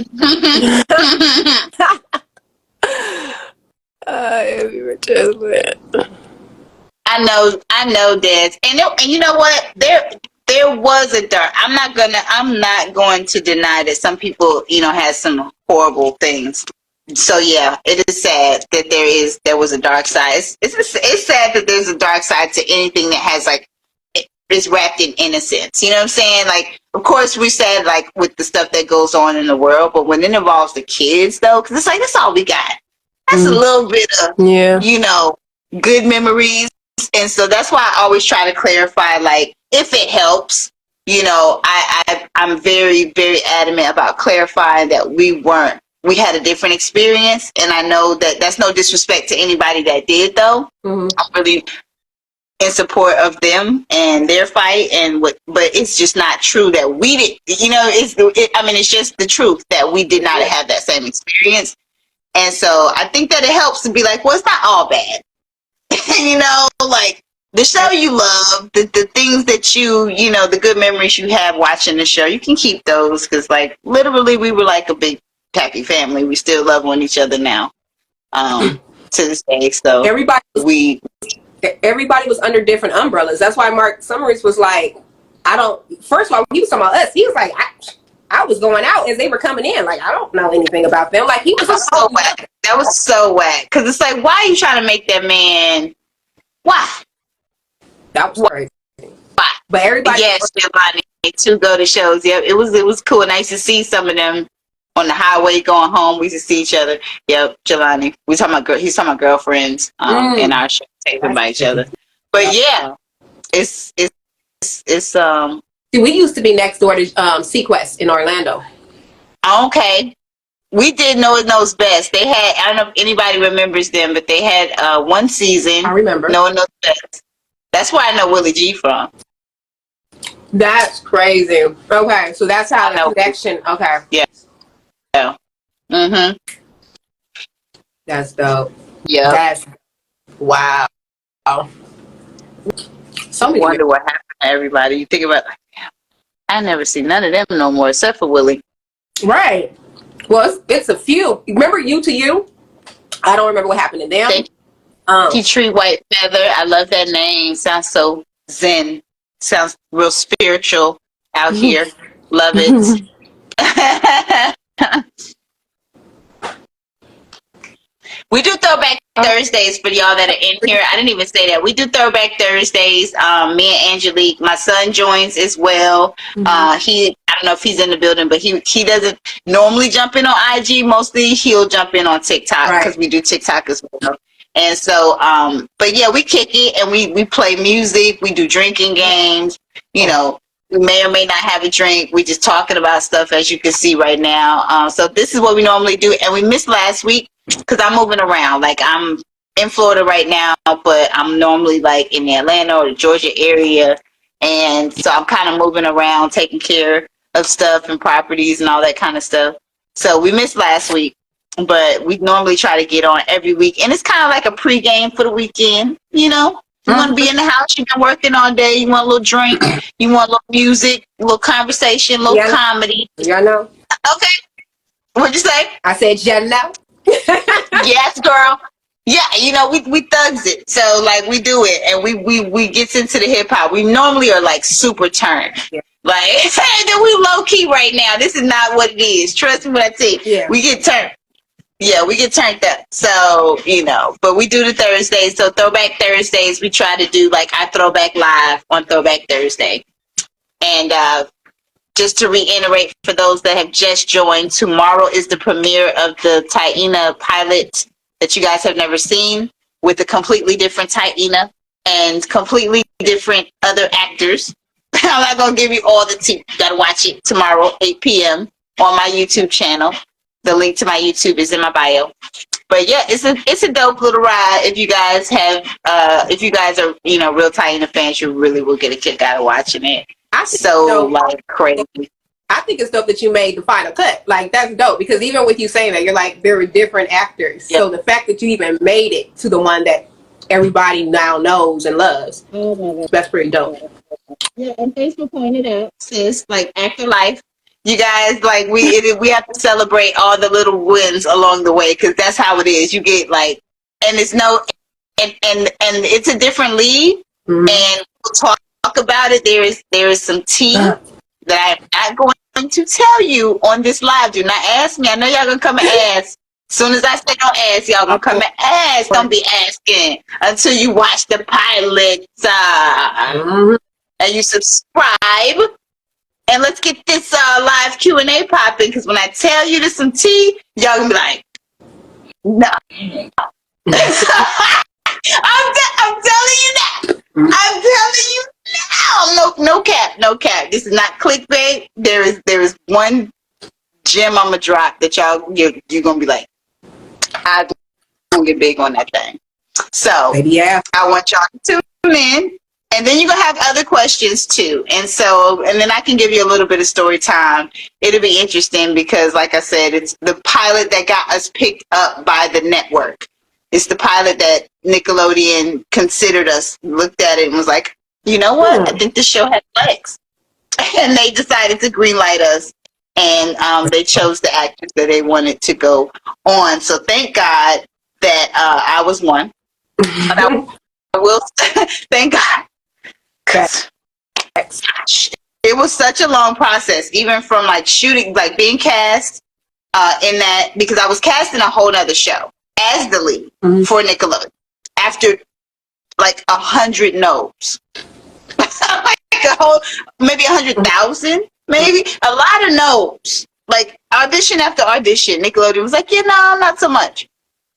I know, Des. And you know what? There was a dark. I'm not going to deny that some people, had some horrible things. So yeah, it is sad that there was a dark side. It's sad that there's a dark side to anything that has is wrapped in innocence. You know what I'm saying? Like, of course, we said like with the stuff that goes on in the world, but when it involves the kids, though, because it's like that's all we got. That's a little bit of good memories, and so that's why I always try to clarify, like, if it helps, I'm very, very adamant about clarifying that we had a different experience, and I know that that's no disrespect to anybody that did, though. I'm really in support of them and their fight, but it's just not true that we did. It's just the truth that we did not have that same experience, and so I think that it helps to be like, well, it's not all bad, like the show you love, the things that the good memories you have watching the show, you can keep those because, like, literally, we were like a big happy family. We still love on each other now, to this day. So everybody was under different umbrellas. That's why Mark Summers was like, first of all, he was talking about us. He was like, I was going out as they were coming in. Like, I don't know anything about them. Like, he was so That was so whack. Because it's like, why are you trying to make that man? Why? That was crazy. Why? But everybody, Yes, Giovanni, to go to shows. Yep, it was cool. Nice to see some of them on the highway going home. We used to see each other. Yep, Giovanni. He's talking about girlfriends in our show, taping by each other. But yeah, it's See, we used to be next door to Sequest in Orlando. okay. We did Know It Knows Best. They had, I don't know if anybody remembers them, but they had one season. I remember. Know It Knows Best. That's where I know Willie G from. That's crazy. Okay, so that's how the connection. Okay. Yeah. Mm-hmm. That's dope. Yeah. That's wow. I wonder what happened to everybody. You think about, like, damn, I never see none of them no more except for Willie. Right. Well, it's a few. Remember You to You? I don't remember what happened to them. Petrie White Feather. I love that name. Sounds so zen. Sounds real spiritual out here. Love it. We do Throwback Thursdays for y'all that are in here. I didn't even say that. We do Throwback Thursdays. Me and Angelique, my son joins as well. I don't know if he's in the building, but he doesn't normally jump in on IG. Mostly he'll jump in on TikTok because we do TikTok as well. And so, but yeah, we kick it and we play music. We do drinking games. You know, we may or may not have a drink. We just talking about stuff, as you can see right now. So this is what we normally do. And we missed last week because I'm moving around. Like, I'm in Florida right now, but I'm normally like in the Atlanta or the Georgia area. And so I'm kind of moving around, taking care of stuff and properties and all that kind of stuff. So we missed last week, but we normally try to get on every week. And it's kind of like a pregame for the weekend, you know? You want to be in the house, you've been working all day, you want a little drink, you want a little music, a little conversation, a little comedy. Yeah, I know. Okay. What'd you say? I said, yeah, no. Yes, girl. Yeah, you know, we thugs it. So, like, we do it, and we gets into the hip-hop. We normally are, like, super turned. Yeah. Like, then we low-key right now. This is not what it is. Trust me when I tell you. Yeah. We get turned. Yeah, we get turned up. So, you know, but we do the Thursdays. So Throwback Thursdays, we try to do like our Throwback Live on Throwback Thursday. And just to reiterate for those that have just joined, tomorrow is the premiere of the Taina pilot that you guys have never seen, with a completely different Taina and completely different other actors. I'm not going to give you all the tea. You got to watch it tomorrow, 8 p.m. on my YouTube channel. The link to my YouTube is in my bio. But yeah, it's a dope little ride. If you guys have, if you guys are, you know, real Taina fans, you really will get a kick out of watching it. Like crazy. I think it's dope that you made the final cut. Like, that's dope, because even with you saying that, you're like, there were different actors. Yep. So the fact that you even made it to the one that everybody now knows and loves, that's pretty dope. Yeah, and thanks for pointing it out. Sis, like, actor life. You guys, like, we have to celebrate all the little wins along the way, because that's how it is. You get, like, and it's and it's a different league, and we'll talk about it. There is some tea that I'm not going to tell you on this live. Do not ask me. I know y'all gonna come and ask. As soon as I say don't ask, y'all gonna come and ask. Don't be asking until you watch the pilot and you subscribe. And let's get this live Q&A popping, because when I tell you there's some tea, y'all gonna be like, no. I'm telling you now. I'm telling you now. No cap. This is not clickbait. There is one gem I'm gonna drop that you're gonna be like, I'm gonna get big on that thing. So I want y'all to tune in. And then you're going to have other questions too. And then I can give you a little bit of story time. It'll be interesting because, like I said, it's the pilot that got us picked up by the network. It's the pilot that Nickelodeon considered us, looked at it and was like, you know what? I think this show has legs. And they decided to greenlight us. And they chose the actors that they wanted to go on. So thank God that I was one. And I will thank God. It was such a long process, even from like shooting, like being cast in that, because I was cast in a whole nother show. as the lead for Nickelodeon after like 100 no's. Like a whole, maybe 100,000, maybe a lot of no's. Like audition after audition, Nickelodeon was like, no, not so much.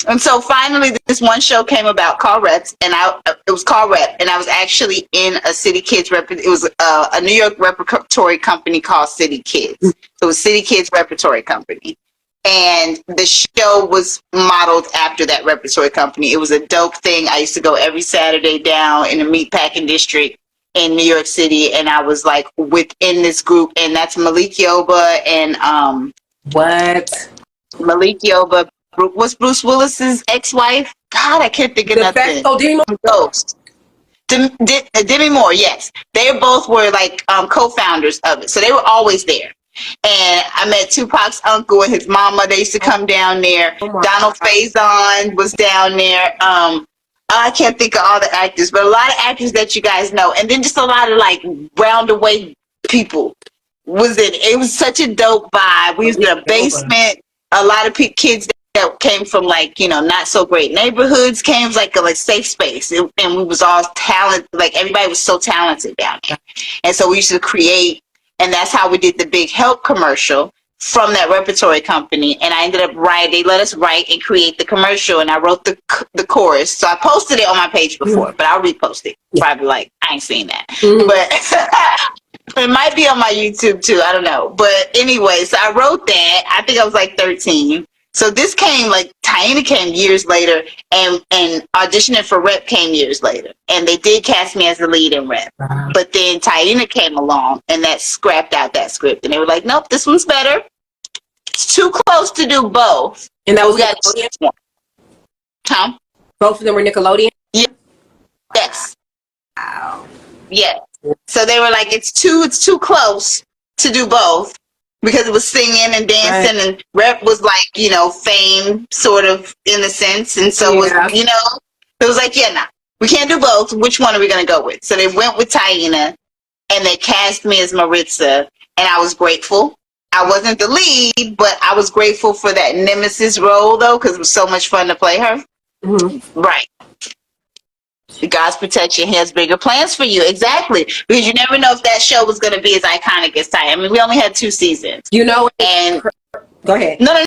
And so finally, this one show came about called Reps, and it was called Rep, and I was actually in a City Kids it was a New York repertory company called City Kids. So it was City Kids Repertory Company. And the show was modeled after that repertory company. It was a dope thing. I used to go every Saturday down in the meatpacking district in New York City, and I was like within this group, and that's Malik Yoba and Malik Yoba. What's Bruce Willis's ex-wife? God, I can't think of nothing. Ghost. Demi Moore, yes. They both were like co-founders of it. So they were always there. And I met Tupac's uncle and his mama. They used to come down there. Donald Faison was down there. I can't think of all the actors, but a lot of actors that you guys know. And then just a lot of like roundaway people was in. It was such a dope vibe. We was in a basement. A lot of kids that came from like, not so great neighborhoods came like a safe space. And we was all talented. Like everybody was so talented down there. And so we used to create, and that's how we did the Big Help commercial from that repertory company. And I ended up they let us write and create the commercial, and I wrote the chorus. So I posted it on my page before, but I'll repost it. Probably like, I ain't seen that. But it might be on my YouTube too. I don't know. But anyway, so I wrote that. I think I was like 13. So this came Taina came years later, and auditioning for Rep came years later. And they did cast me as the lead in Rep. Wow. But then Taina came along, and that scrapped out that script. And they were like, nope, this one's better. It's too close to do both. And that was Nickelodeon? Huh? Both of them were Nickelodeon? Yeah. Yes. Wow. Yes. So they were like, it's too close to do both. Because it was singing and dancing, and Rep was like, fame sort of in a sense. And so it was, it was like, we can't do both. Which one are we going to go with? So they went with Taina, and they cast me as Maritza, and I was grateful. I wasn't the lead, but I was grateful for that nemesis role, though, because it was so much fun to play her. Mm-hmm. Right. God's protection, He has bigger plans for you. Exactly. Because you never know if that show was going to be as iconic as Ty. I mean, we only had 2 seasons. And go ahead. No,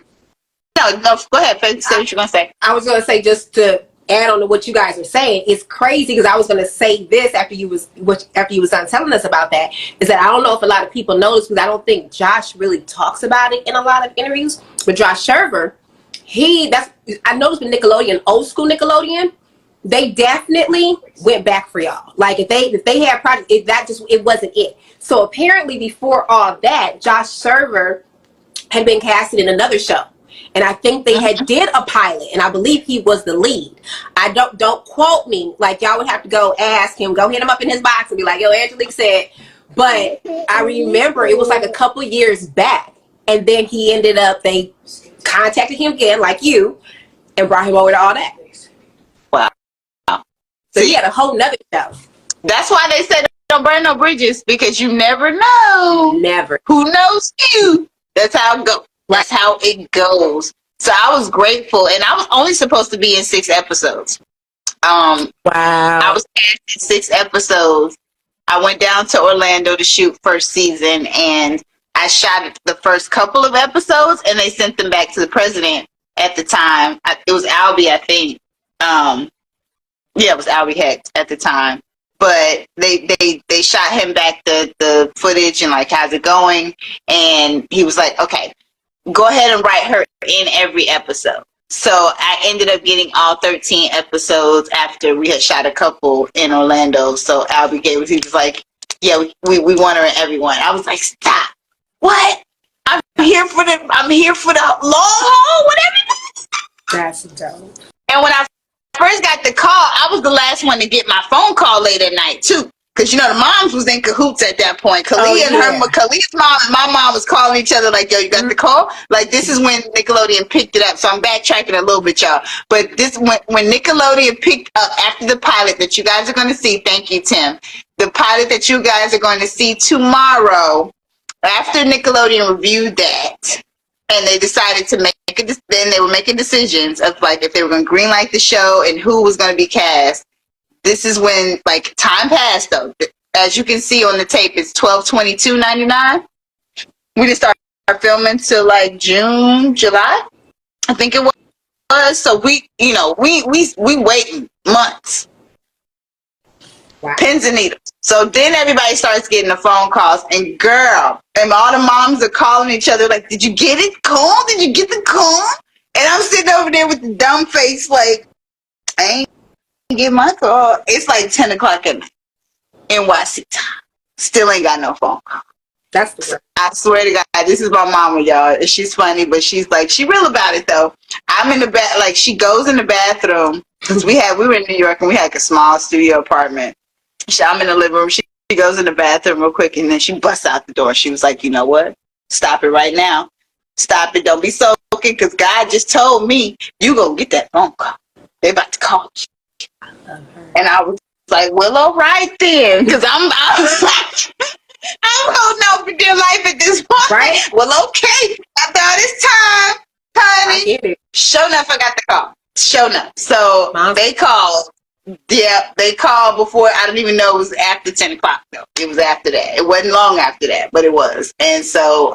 go ahead. Say what you're going to say. I was going to say, just to add on to what you guys are saying, it's crazy because I was going to say this after you was done telling us about that, is that I don't know if a lot of people know this, because I don't think Josh really talks about it in a lot of interviews. But Josh Sherver, I noticed with Nickelodeon, old school Nickelodeon, they definitely went back for y'all. Like if they had project, it wasn't it. So apparently before all that, Josh Sherver had been casted in another show, and I think they had did a pilot, and I believe he was the lead. I don't quote me. Like y'all would have to go ask him, go hit him up in his box and be like, yo, Angelique said. But I remember it was like a couple years back, and then he ended up, they contacted him again, like you, and brought him over to all that. So he had a whole nother show. That's why they said don't burn no bridges, because you never know. Never. Who knows you? That's how it goes. That's how it goes. So I was grateful, and I was only supposed to be in 6 episodes. Wow. I was cast in 6 episodes. I went down to Orlando to shoot first season, and I shot the first couple of episodes, and they sent them back to the president at the time. It was Albie, I think. Yeah, it was Albie Hecht at the time. But they shot him back the footage and like, how's it going? And he was like, okay, go ahead and write her in every episode. So I ended up getting all 13 episodes after we had shot a couple in Orlando. So Albie gave us, he was like, yeah, we want her in everyone. I was like, stop. What? I'm here for the long haul, whatever. That's dope. And when I first got the call, I was the last one to get my phone call late at night too, because the moms was in cahoots at that point. Khalil's mom and my mom was calling each other like, yo, you got the call? Like, this is when Nickelodeon picked it up. So I'm backtracking a little bit, y'all. But this when Nickelodeon picked up after the pilot that you guys are going to see, thank you, Tim, the pilot that you guys are going to see tomorrow, after Nickelodeon reviewed that, and they decided to make then they were making decisions of like if they were going to greenlight the show and who was going to be cast. This is when like time passed though. As you can see on the tape, it's 12/22/99. We didn't start filming till like June, July, I think it was. So we waiting months. Wow. Pins and needles. So then everybody starts getting the phone calls, and girl, and all the moms are calling each other like, "Did you get it? Call? Did you get the call?" And I'm sitting over there with the dumb face, like, "I ain't get my call." It's like 10 o'clock at night, NYC time. Still ain't got no phone call. That's the word. I swear to God, this is my mama, y'all. She's funny, but she's like, she real about it though. I'm in the bath, like she goes in the bathroom because we were in New York and we had like a small studio apartment. I'm in the living room. She goes in the bathroom real quick and then she busts out the door. She was like, "You know what? Stop it right now. Stop it. Don't be soaking because God just told me you gonna get that phone call. They about to call you." And I was like, "Well, all right then," because I'm holding out for dear life at this point. Right? Well, okay. After all this time, honey. I get it. Sure enough, I got the call. Sure enough. So Mom. they called. Yeah, they called before. I don't even know it was after 10 o'clock though. It was after that. It wasn't long after that, but it was. And so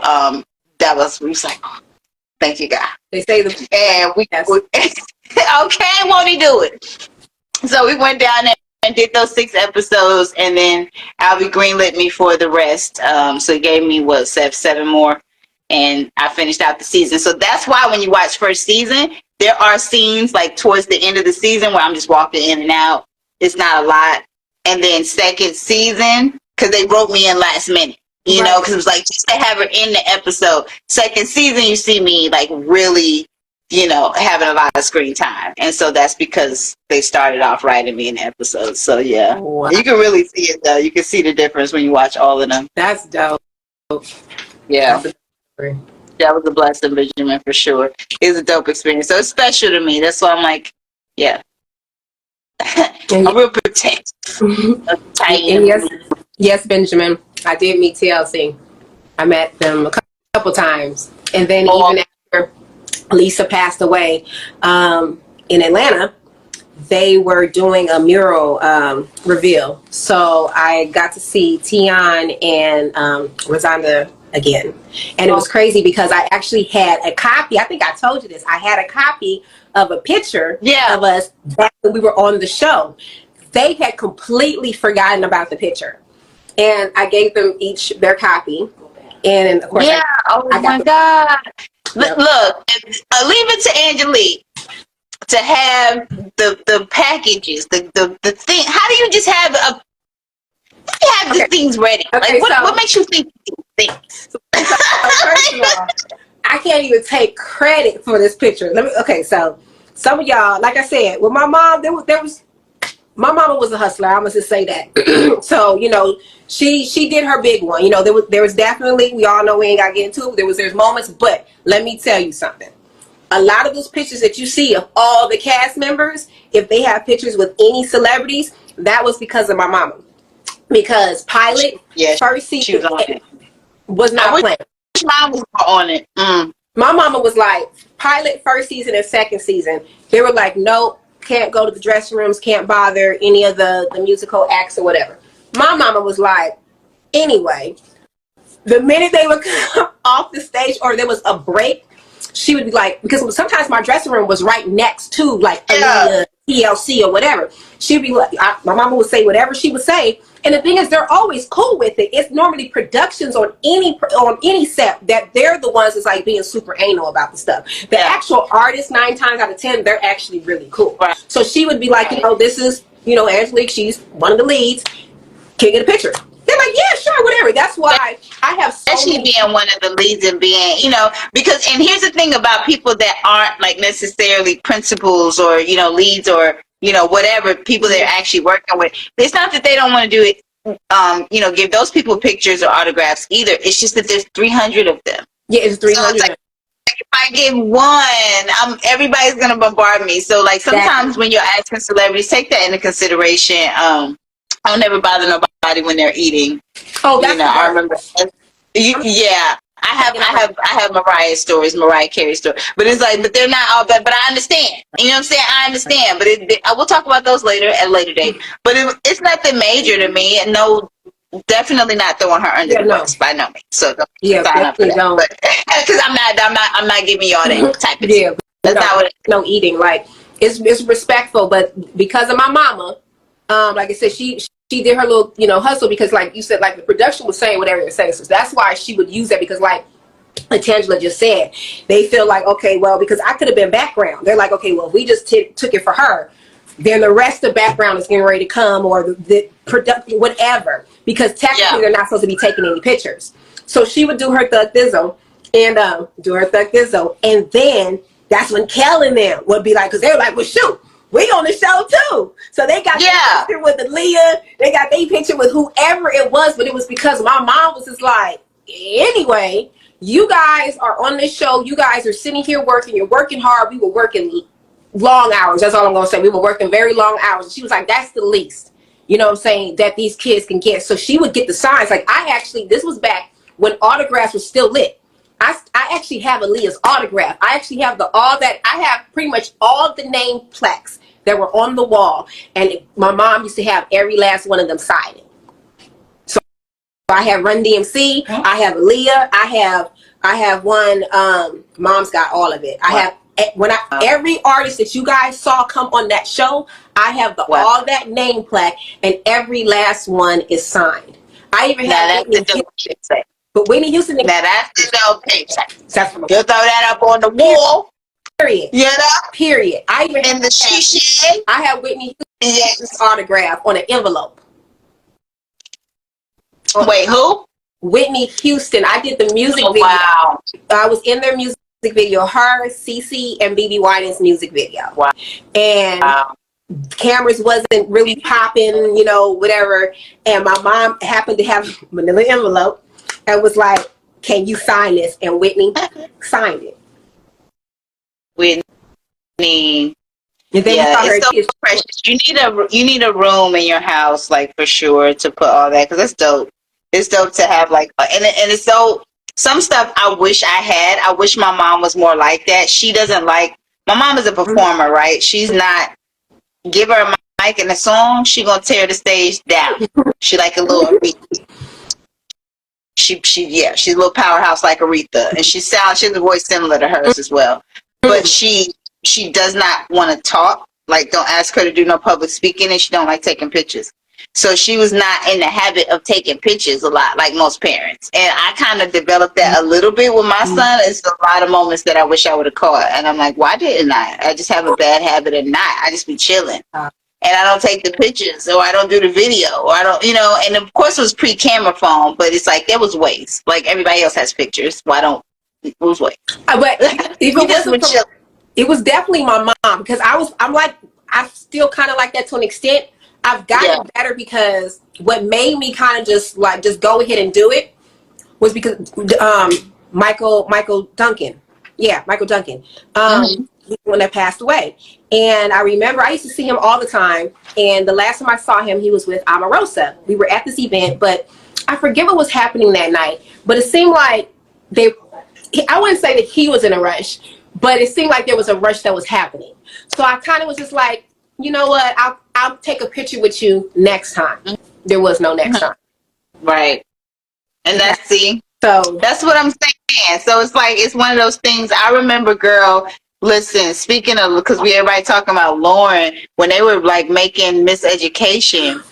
we was like, "Oh, thank you, God." They say the And we yes. okay, won't he do it? So we went down there and did those 6 episodes, and then Albie greenlit me for the rest. So he gave me 7 more, and I finished out the season. So that's why when you watch first season, there are scenes like towards the end of the season where I'm just walking in and out. It's not a lot. And then second season, because they wrote me in last minute, you know, because it was like just to have her in the episode. Second season, you see me like really, having a lot of screen time. And so that's because they started off writing me in the episodes. So yeah, Wow. You can really see it though. You can see the difference when you watch all of them. That's dope. Yeah. That's a That was a blessing, Benjamin, for sure. It's a dope experience. So it's special to me. That's why I'm like, yeah. I'm real protective. And yes, Benjamin. I did meet TLC. I met them a couple times. And then even after Lisa passed away in Atlanta, they were doing a mural reveal. So I got to see Tion and Rosanda again. And it was crazy because I actually had a copy. I think I told you this. I had a copy of a picture of us back when we were on the show. They had completely forgotten about the picture. And I gave them each their copy. And of course, oh my God. Look, leave it to Angelique to have the packages, the thing. How do you just have the things ready? Okay, like what makes you think these things? So first of all, I can't even take credit for this picture. So some of y'all, like I said, with my mom, there was my mama was a hustler. I must just say that. So she did her big one. There was definitely, we all know we ain't got to get into it. There's moments, but let me tell you something. A lot of those pictures that you see of all the cast members, if they have pictures with any celebrities, that was because of my mama. Because Pilot first season was not playing. Which mom was on it? My mama was like, Pilot first season and second season, they were like, nope, can't go to the dressing rooms, can't bother any of the musical acts or whatever. My mama was like, anyway, the minute they would come off the stage or there was a break, she would be like, because sometimes my dressing room was right next to like Aaliyah, TLC or whatever. She'd be like, my mama would say whatever she would say. And the thing is, they're always cool with it. It's normally productions on any set that they're the ones that's like being super anal about the stuff. The actual artists, 9 times out of 10, they're actually really cool. Right. So she would be like, this is, Angelique, she's one of the leads. Can you get a picture? They're like, yeah, sure, whatever. That's why I have especially being one of the leads and being, because, and here's the thing about people that aren't like necessarily principals or, leads or, whatever, people they're actually working with. It's not that they don't want to do it, give those people pictures or autographs either. It's just that there's 300 of them. Yeah, it's 300. So it's like, if I get one, everybody's going to bombard me. So like sometimes when you're asking celebrities, take that into consideration. I'll never bother nobody when they're eating. Oh, that's I remember. Yeah. I have Mariah Carey stories, but it's like, but they're not all bad. But I understand, you know what I'm saying? I understand, but I will talk about those later at a later date. But it's nothing major to me, and no, definitely not throwing her under the bus by no means. So don't sign up for that. Don't. Because I'm not giving y'all that type of tea. That's not what. No eating, like it's respectful, but because of my mama, like I said, she did her little, hustle, because like you said, like the production was saying whatever they're saying. So that's why she would use that, because like LaTangela just said, they feel like, okay, well, because I could have been background. They're like, okay, well, if we just took it for her, then the rest of the background is getting ready to come, or the production, whatever, because technically they're not supposed to be taking any pictures. So she would do her Thug Thizzle, and then that's when Kel and them would be like, because they were like, well, shoot, we on the show too. So they got their picture with Aaliyah, they got their picture with whoever it was, but it was because my mom was just like, anyway, you guys are on this show, you guys are sitting here working, you're working hard, we were working long hours, that's all I'm going to say, we were working very long hours. And she was like, that's the least, you know what I'm saying, that these kids can get. So she would get the signs. Like this was back when autographs were still lit. I actually have Aaliyah's autograph. I actually have I have pretty much all the name plaques that were on the wall, and my mom used to have every last one of them signed. So I have Run DMC, I have Aaliyah, I have one. Mom's got all of it. I have every artist that you guys saw come on that show. I have all that name plaque, and every last one is signed. I even have But Whitney Houston. Now that's the dope picture. You throw that up on the wall. Period. You know? Period. I even in the she. I have Whitney Houston's autograph on an envelope. Wait, who? Whitney Houston. I did the music video. Wow. I was in their music video. Her, Cece, and BB Whiting's music video. Wow. And cameras wasn't really popping, whatever. And my mom happened to have a manila envelope and was like, can you sign this? And Whitney signed it. Whitney. And then it's so precious. You need a room in your house, like, for sure, to put all that, because it's dope. It's dope to have, like, and it's so, some stuff I wish I had. I wish my mom was more like that. She doesn't like, my mom is a performer, right? She's not, give her a mic and a song, she gonna tear the stage down. She like a little she's a little powerhouse like Aretha, and she has a voice similar to hers as well. But she does not want to talk. Like, don't ask her to do no public speaking, and she don't like taking pictures. So she was not in the habit of taking pictures a lot, like most parents. And I kind of developed that a little bit with my son. It's a lot of moments that I wish I would have caught, and I'm like, why didn't I? I just have a bad habit of not. I just be chilling. And I don't take the pictures, or I don't do the video, or I don't, and of course it was pre-camera phone, but it's like, there was ways. Like, everybody else has pictures. Why don't, it was ways. But it was definitely my mom, because I'm still kind of like that to an extent. I've gotten better, because what made me kind of just go ahead and do it was because Michael Duncan. Yeah, Michael Duncan. When that passed away. And I remember I used to see him all the time. And the last time I saw him, he was with Omarosa. We were at this event, but I forget what was happening that night. But it seemed like I wouldn't say that he was in a rush, but it seemed like there was a rush that was happening. So I kind of was just like, you know what? I'll take a picture with you next time. There was no next time. Right. And so that's what I'm saying. So it's like, it's one of those things. I remember, girl, listen, speaking of, because everybody talking about Lauren, when they were like making Miseducation,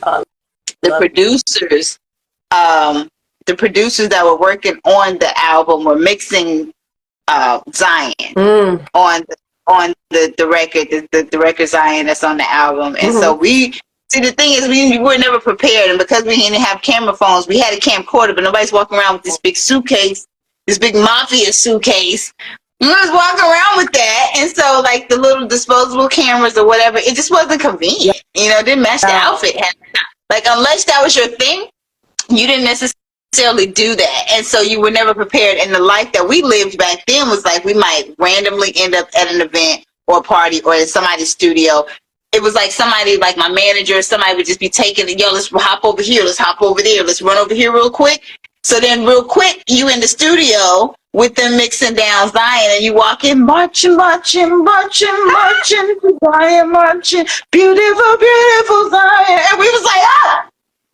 the producers that were working on the album were mixing Zion on the record, the record Zion that's on the album. And so the thing is, we were never prepared, and because we didn't have camera phones, we had a camcorder, but nobody's walking around with this big suitcase, this big mafia suitcase. We was walking around with that, and so like the little disposable cameras or whatever, it just wasn't convenient. It didn't match the outfit. Like, unless that was your thing, you didn't necessarily do that, and so you were never prepared. And the life that we lived back then was like, we might randomly end up at an event or a party or in somebody's studio. It was like somebody, like my manager, somebody would just be taking it. Yo, let's hop over here. Let's hop over there. Let's run over here real quick. So then real quick, you in the studio with them mixing down Zion, and you walk in marching, marching, marching, marching, Zion marching, beautiful, beautiful Zion. And we was like, ah,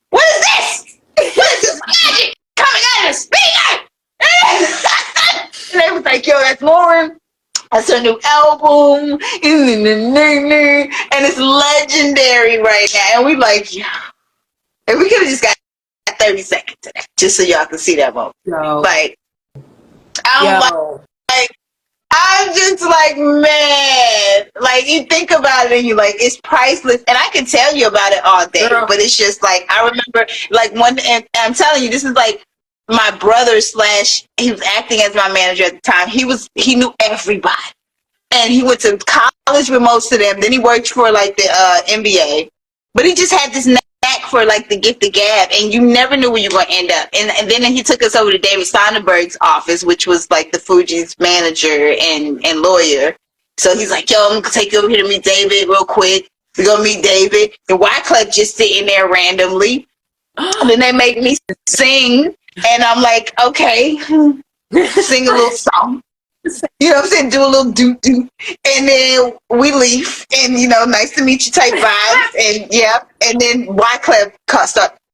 what is this? What is this magic coming out of the speaker? And they was like, yo, that's Lauren. That's her new album. And it's legendary right now. And we like, yeah. And we could have just got 30 seconds of that, just so y'all can see that moment. No. Like, I'm just like, man, like you think about it and you're like, it's priceless. And I can tell you about it all day, but it's just like, I remember like and I'm telling you, this is like my brother / he was acting as my manager at the time. He knew everybody, and he went to college with most of them. Then he worked for like the NBA, but he just had this knack for like the gift of gab, and you never knew where you were going to end up. And then he took us over to David Sonnenberg's office, which was like the Fuji's manager and lawyer. So he's like, yo, I'm going to take you over here to meet David real quick. We're going to meet David. And Wyclef just sitting there randomly. And then they make me sing. And I'm like, okay, sing a little song. You know what I'm saying? Do a little do. And then we leave. And, you know, nice to meet you type vibes. And, yeah. And then Wyclef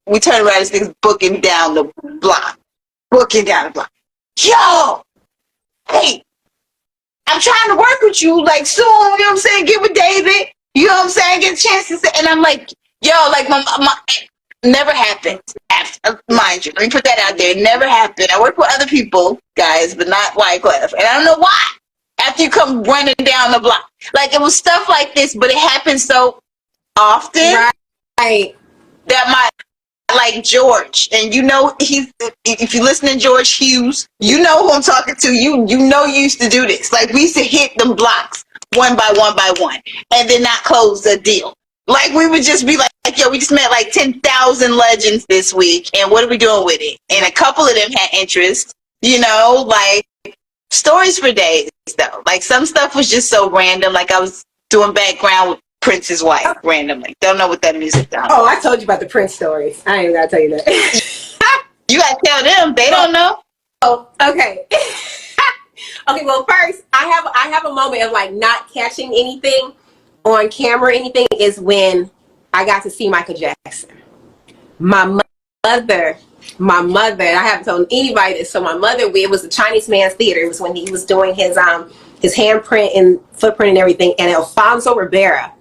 we turn around and things booking down the block. Yo! Hey! I'm trying to work with you, like, soon. You know what I'm saying? Get with David. You know what I'm saying? Get a chance to say. And I'm like, yo, like, my never happened. Mind you, let me put that out there. It never happened. I work with other people, guys, but not Wyclef. And I don't know why. After you come running down the block. Like, it was stuff like this, but it happened so often. Right. That like George, and you know, if you listen to George Hughes, you know who I'm talking to. You know you used to do this. Like, we used to hit them blocks one by one, and then not close the deal. Like, we would just be like, yo, we just met like 10,000 legends this week, and what are we doing with it? And a couple of them had interest, you know, like stories for days, though. Like, some stuff was just so random. Like, I was doing background with Prince's wife randomly. Don't know what that music does. Oh, I told you about the Prince stories. I ain't gotta tell you that. You gotta tell them. They don't know. Oh, okay. Okay, well, first, I have a moment of like not catching anything on camera or anything is when I got to see Michael Jackson. My mother, and I haven't told anybody this, so my mother, it was the Chinese Man's Theater. It was when he was doing his handprint and footprint and everything, and Alfonso Ribeira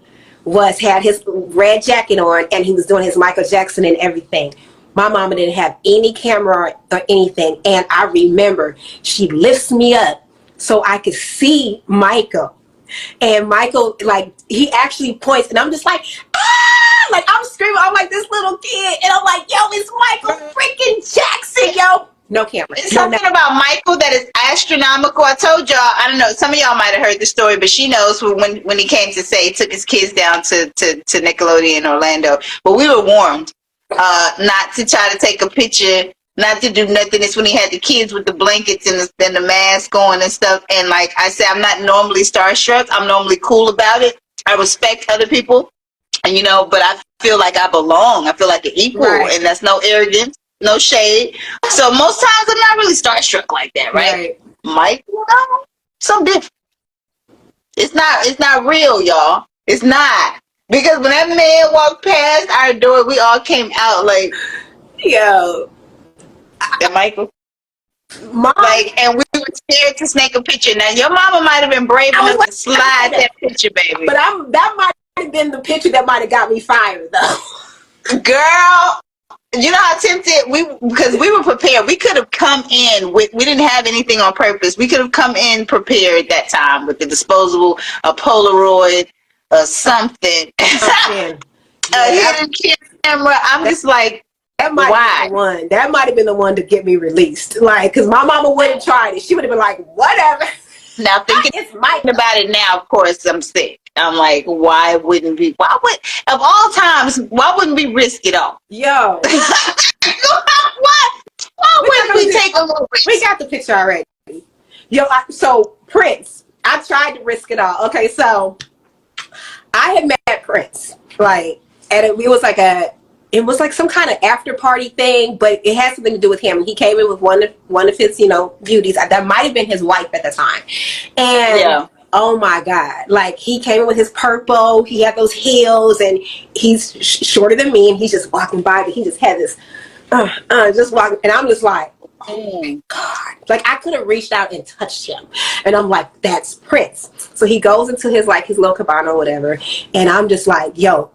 had his red jacket on, and he was doing his Michael Jackson and everything. My mama didn't have any camera or anything, and I remember she lifts me up so I could see Michael. And Michael, like, he actually points, and I'm just like, ah! Like, I'm screaming. I'm like this little kid, and I'm like, yo, it's Michael freaking Jackson, yo. No camera. It's something about Michael that is astronomical. I told y'all, I don't know, some of y'all might have heard the story, but she knows when he came to say he took his kids down to Nickelodeon Orlando. But we were warned not to try to take a picture, not to do nothing. It's when he had the kids with the blankets and the mask on and stuff. And like I said, I'm not normally starstruck. I'm normally cool about it. I respect other people, and, you know, but I feel like I belong. I feel like an equal, and that's no arrogance. No shade. So most times I'm not really starstruck like that, right? Mike, you know, so different. It's not real, y'all. It's not. Because when that man walked past our door, we all came out like, yo. And Michael. Mom. Like, and we were scared to snake a picture. Now, your mama might have been brave enough to slide that picture, baby. But that might have been the picture that might have got me fired, though. Girl. You know how tempted because we were prepared. We could have come in we didn't have anything on purpose. We could have come in prepared that time with the disposable, a Polaroid, something, a hidden camera. I'm just like, that might have been the one. That might have been the one to get me released. Like, because my mama wouldn't have tried it. She would have been like, whatever. Now thinking about it now, of course, I'm sick. I'm like, of all times, why wouldn't we risk it all? Yo. Why wouldn't we take a little risk? We got the picture already. Yo, so Prince, I tried to risk it all. Okay, so I had met Prince, like, it was like it was like some kind of after party thing, but it had something to do with him. He came in with one of his, beauties. That might have been his wife at the time. And oh my God, like he came in with his purple, he had those heels, and he's shorter than me, and he's just walking by, but he just had this, just walking, and I'm just like, oh my God. Like I could have reached out and touched him. And I'm like, that's Prince. So he goes into his little cabana or whatever, and I'm just like, yo,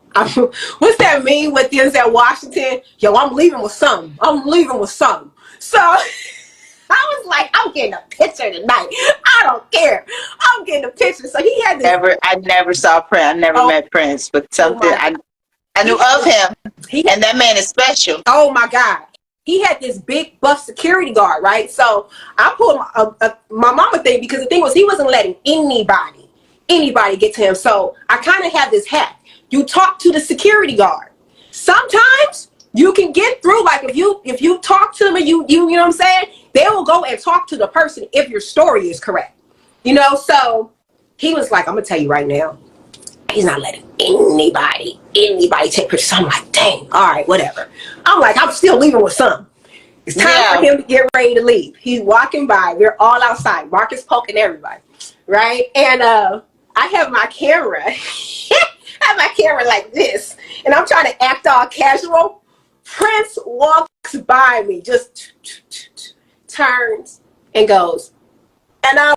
what's that mean with Denzel Washington? Yo, I'm leaving with something. So I was like, I'm getting a picture tonight. I don't care. I'm getting a picture. So he had this. I never saw Prince. I never met Prince, but something I knew of him. And that man is special. Oh my God. He had this big buff security guard, right? So I pulled my mama thing, because the thing was he wasn't letting anybody get to him. So I kind of have this hack. You talk to the security guard. Sometimes you can get through. Like if you talk to them and you know what I'm saying, they will go and talk to the person if your story is correct. So he was like, I'm gonna tell you right now, he's not letting anybody take pictures. So I'm like, dang, all right, whatever. I'm like, I'm still leaving with some. It's time for him to get ready to leave. He's walking by. We're all outside. Marcus poking everybody, right? And I have my camera. I have my camera like this, and I'm trying to act all casual. Prince walks by me, just turns and goes, and I'm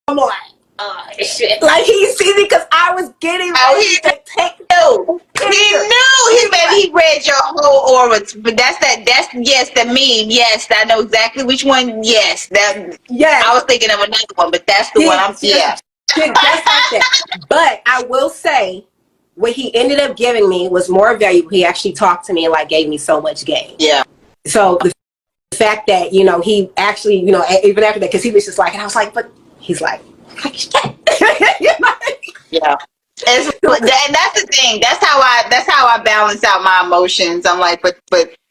like, oh shit! Like he sees me because I was getting ready to take no. He knew. He read your whole aura. But that's yes, the meme. Yes, I know exactly which one. Yes, I was thinking of another one, but that's the one. Just like that. But I will say, what he ended up giving me was more valuable. He actually talked to me and gave me so much game. Yeah. So the fact that he actually even after that, because he was just like, and I was like, but he's like yeah. And that's the thing. That's how I balance out my emotions. I'm like, but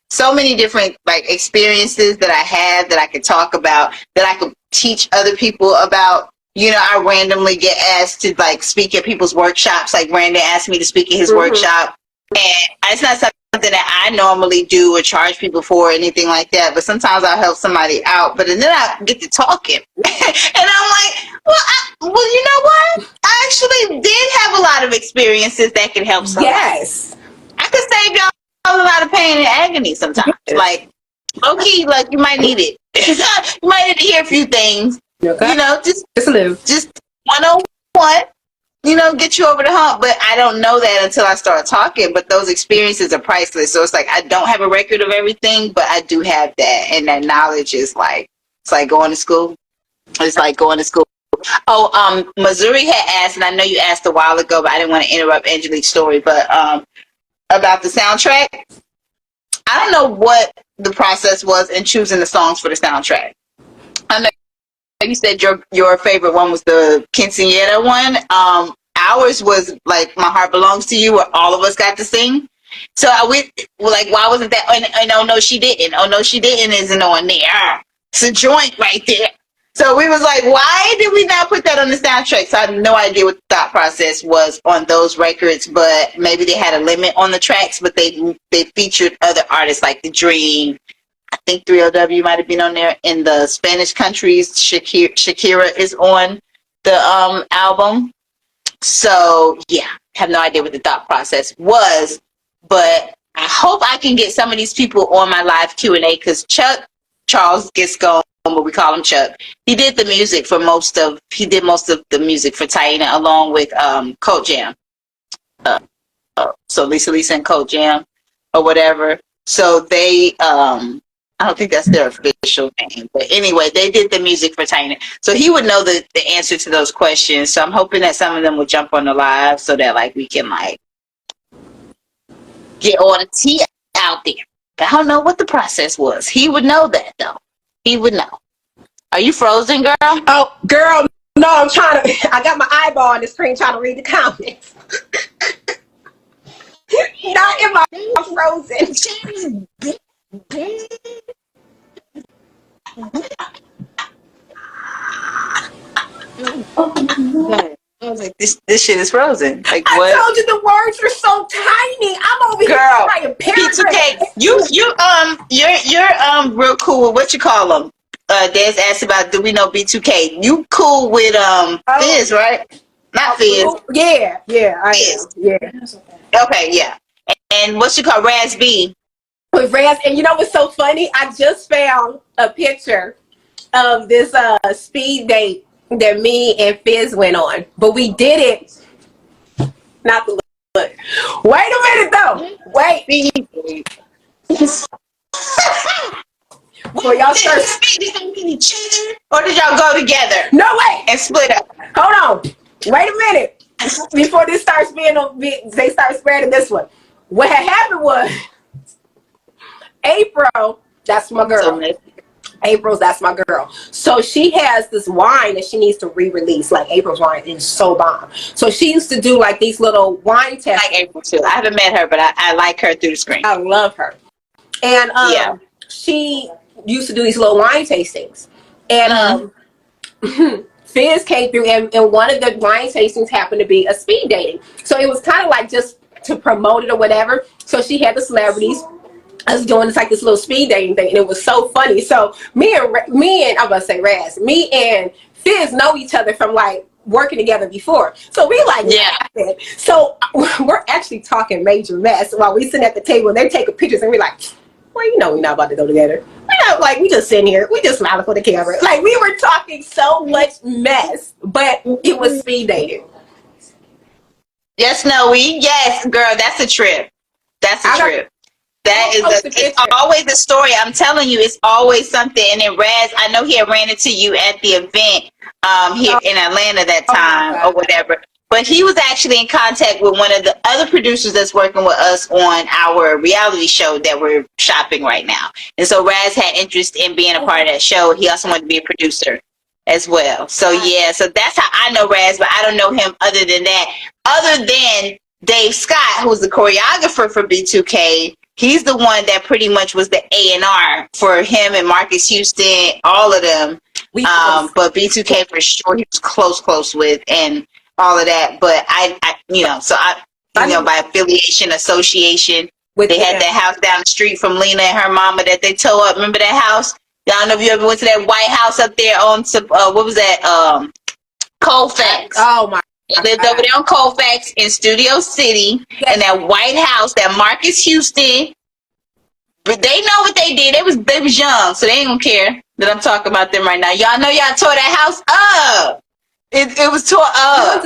so many different experiences that I had that I could talk about, that I could teach other people about. I randomly get asked to speak at people's workshops. Like Brandon asked me to speak at his workshop, and it's not something that I normally do or charge people for or anything like that. But sometimes I'll help somebody out. But then I get to talking, and I'm like, well, you know what? I actually did have a lot of experiences that can help somebody. Yes, I could save y'all a lot of pain and agony sometimes. Okay, you might need it. You might need to hear a few things. Okay. Just live. Just 101, get you over the hump. But I don't know that until I start talking. But those experiences are priceless. So it's I don't have a record of everything, but I do have that. And that knowledge is it's like going to school. It's like going to school. Oh, Missouri had asked, and I know you asked a while ago, but I didn't want to interrupt Angelique's story, but about the soundtrack. I don't know what the process was in choosing the songs for the soundtrack. I know you said your favorite one was the Quinceañera one. Ours was My Heart Belongs to You, where all of us got to sing. So why wasn't that? And oh no, she didn't. Oh no, she didn't isn't on there. It's a joint right there. So we was like, why did we not put that on the soundtrack? So I have no idea what the thought process was on those records, but maybe they had a limit on the tracks, but they featured other artists like The Dream. I think 3LW might have been on there. In the Spanish countries, Shakira is on the album. So yeah, have no idea what the thought process was, but I hope I can get some of these people on my live Q&A, because Charles Giscombe, what we call him Chuck, he did most of the music for Taina, along with Coat Jam. So Lisa and Coat Jam or whatever. So they I don't think that's their official name, but anyway, they did the music for Taina. So he would know the answer to those questions. So I'm hoping that some of them will jump on the live so that we can get all the tea out there. But I don't know what the process was. He would know that though. He would know. Are you frozen, girl? Oh, girl, no, I'm trying to. I got my eyeball on the screen trying to read the comments. Not in my frozen. like this shit is frozen. Like I what? told you the words are so tiny. I'm over here Girl, trying P2K, paragraphs. you're real cool with what you call them. Des asked about, do we know B2K? You cool with Fizz, right? Not Fizz. Yeah, I Fizz. am. Yeah. Okay, yeah. And what you call Raz B? With Raz, and you know what's so funny? I just found a picture of this speed date that me and Fizz went on, but we did it. Not the look. Wait a minute though. Wait. Before y'all start. Or did y'all go together? No way. And split up? Hold on. Wait a minute. Before this starts they start spreading this one. What had happened was April, that's my girl. April's, that's my girl. So she has this wine that she needs to re-release. Like April's wine is so bomb. So she used to do like these little wine tests. I like April too. I haven't met her, but I like her through the screen. I love her. And she used to do these little wine tastings. And Fizz came through, and one of the wine tastings happened to be a speed dating. So it was kind of like just to promote it or whatever. So she had the celebrities. I was doing this little speed dating thing, and it was so funny. So me and I'm gonna say Raz, me and Fizz know each other from like working together before. So we like laughing. So we're actually talking major mess while we sitting at the table and they're taking pictures, and we're like, well, you know, we're not about to go together. We're not like, we just sitting here, we just smiling for the camera. Like we were talking so much mess, but it was speed dating. Yes, Snowy. Yes, girl, that's a trip. That's a trip. That is it's always a story. I'm telling you, it's always something. And then Raz, I know he had ran into you at the event here in Atlanta that time or whatever. But he was actually in contact with one of the other producers that's working with us on our reality show that we're shopping right now. And so Raz had interest in being a part of that show. He also wanted to be a producer as well. So yeah, so that's how I know Raz, but I don't know him other than that. Other than Dave Scott, who's the choreographer for B2K, he's the one that pretty much was the A&R for him and Marcus Houston, all of them. But B2K for sure he was close with and all of that. But I so I by affiliation, association, they had that house down the street from Lena and her mama that they tore up. Remember that house? I don't know if you ever went to that White House up there on what was that? Colfax. Oh my. They lived over there on Colfax in Studio City, and that White House, that Marcus Houston. But they know what they did. They was young, so they ain't gonna care that I'm talking about them right now. Y'all know y'all tore that house up. It was tore up.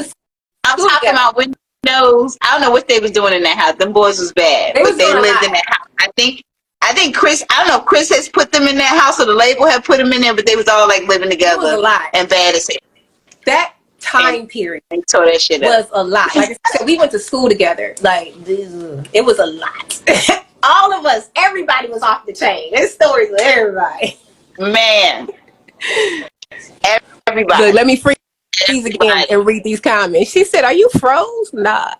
I'm talking about windows. I don't know what they was doing in that house. Them boys was bad, but they lived in that house. I think Chris. I don't know if Chris has put them in that house or the label had put them in there, but they was all like living together and bad as hell. That time period tore that shit was a lot. Like I said, we went to school together. Like it was a lot. All of us, everybody was off the chain. There's stories with everybody. Man, everybody. Look, let me freeze again and read these comments. She said, "Are you froze?" Nah.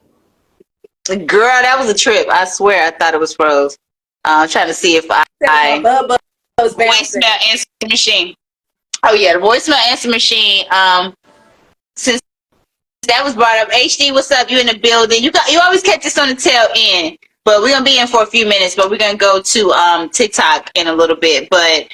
Girl, that was a trip. I swear, I thought it was froze. I'm trying to see if I voicemail answer machine. Oh yeah, the voicemail answer machine. Since that was brought up, HD, what's up? You in the building? You always catch us on the tail end, but we're gonna be in for a few minutes. But we're gonna go to TikTok in a little bit. But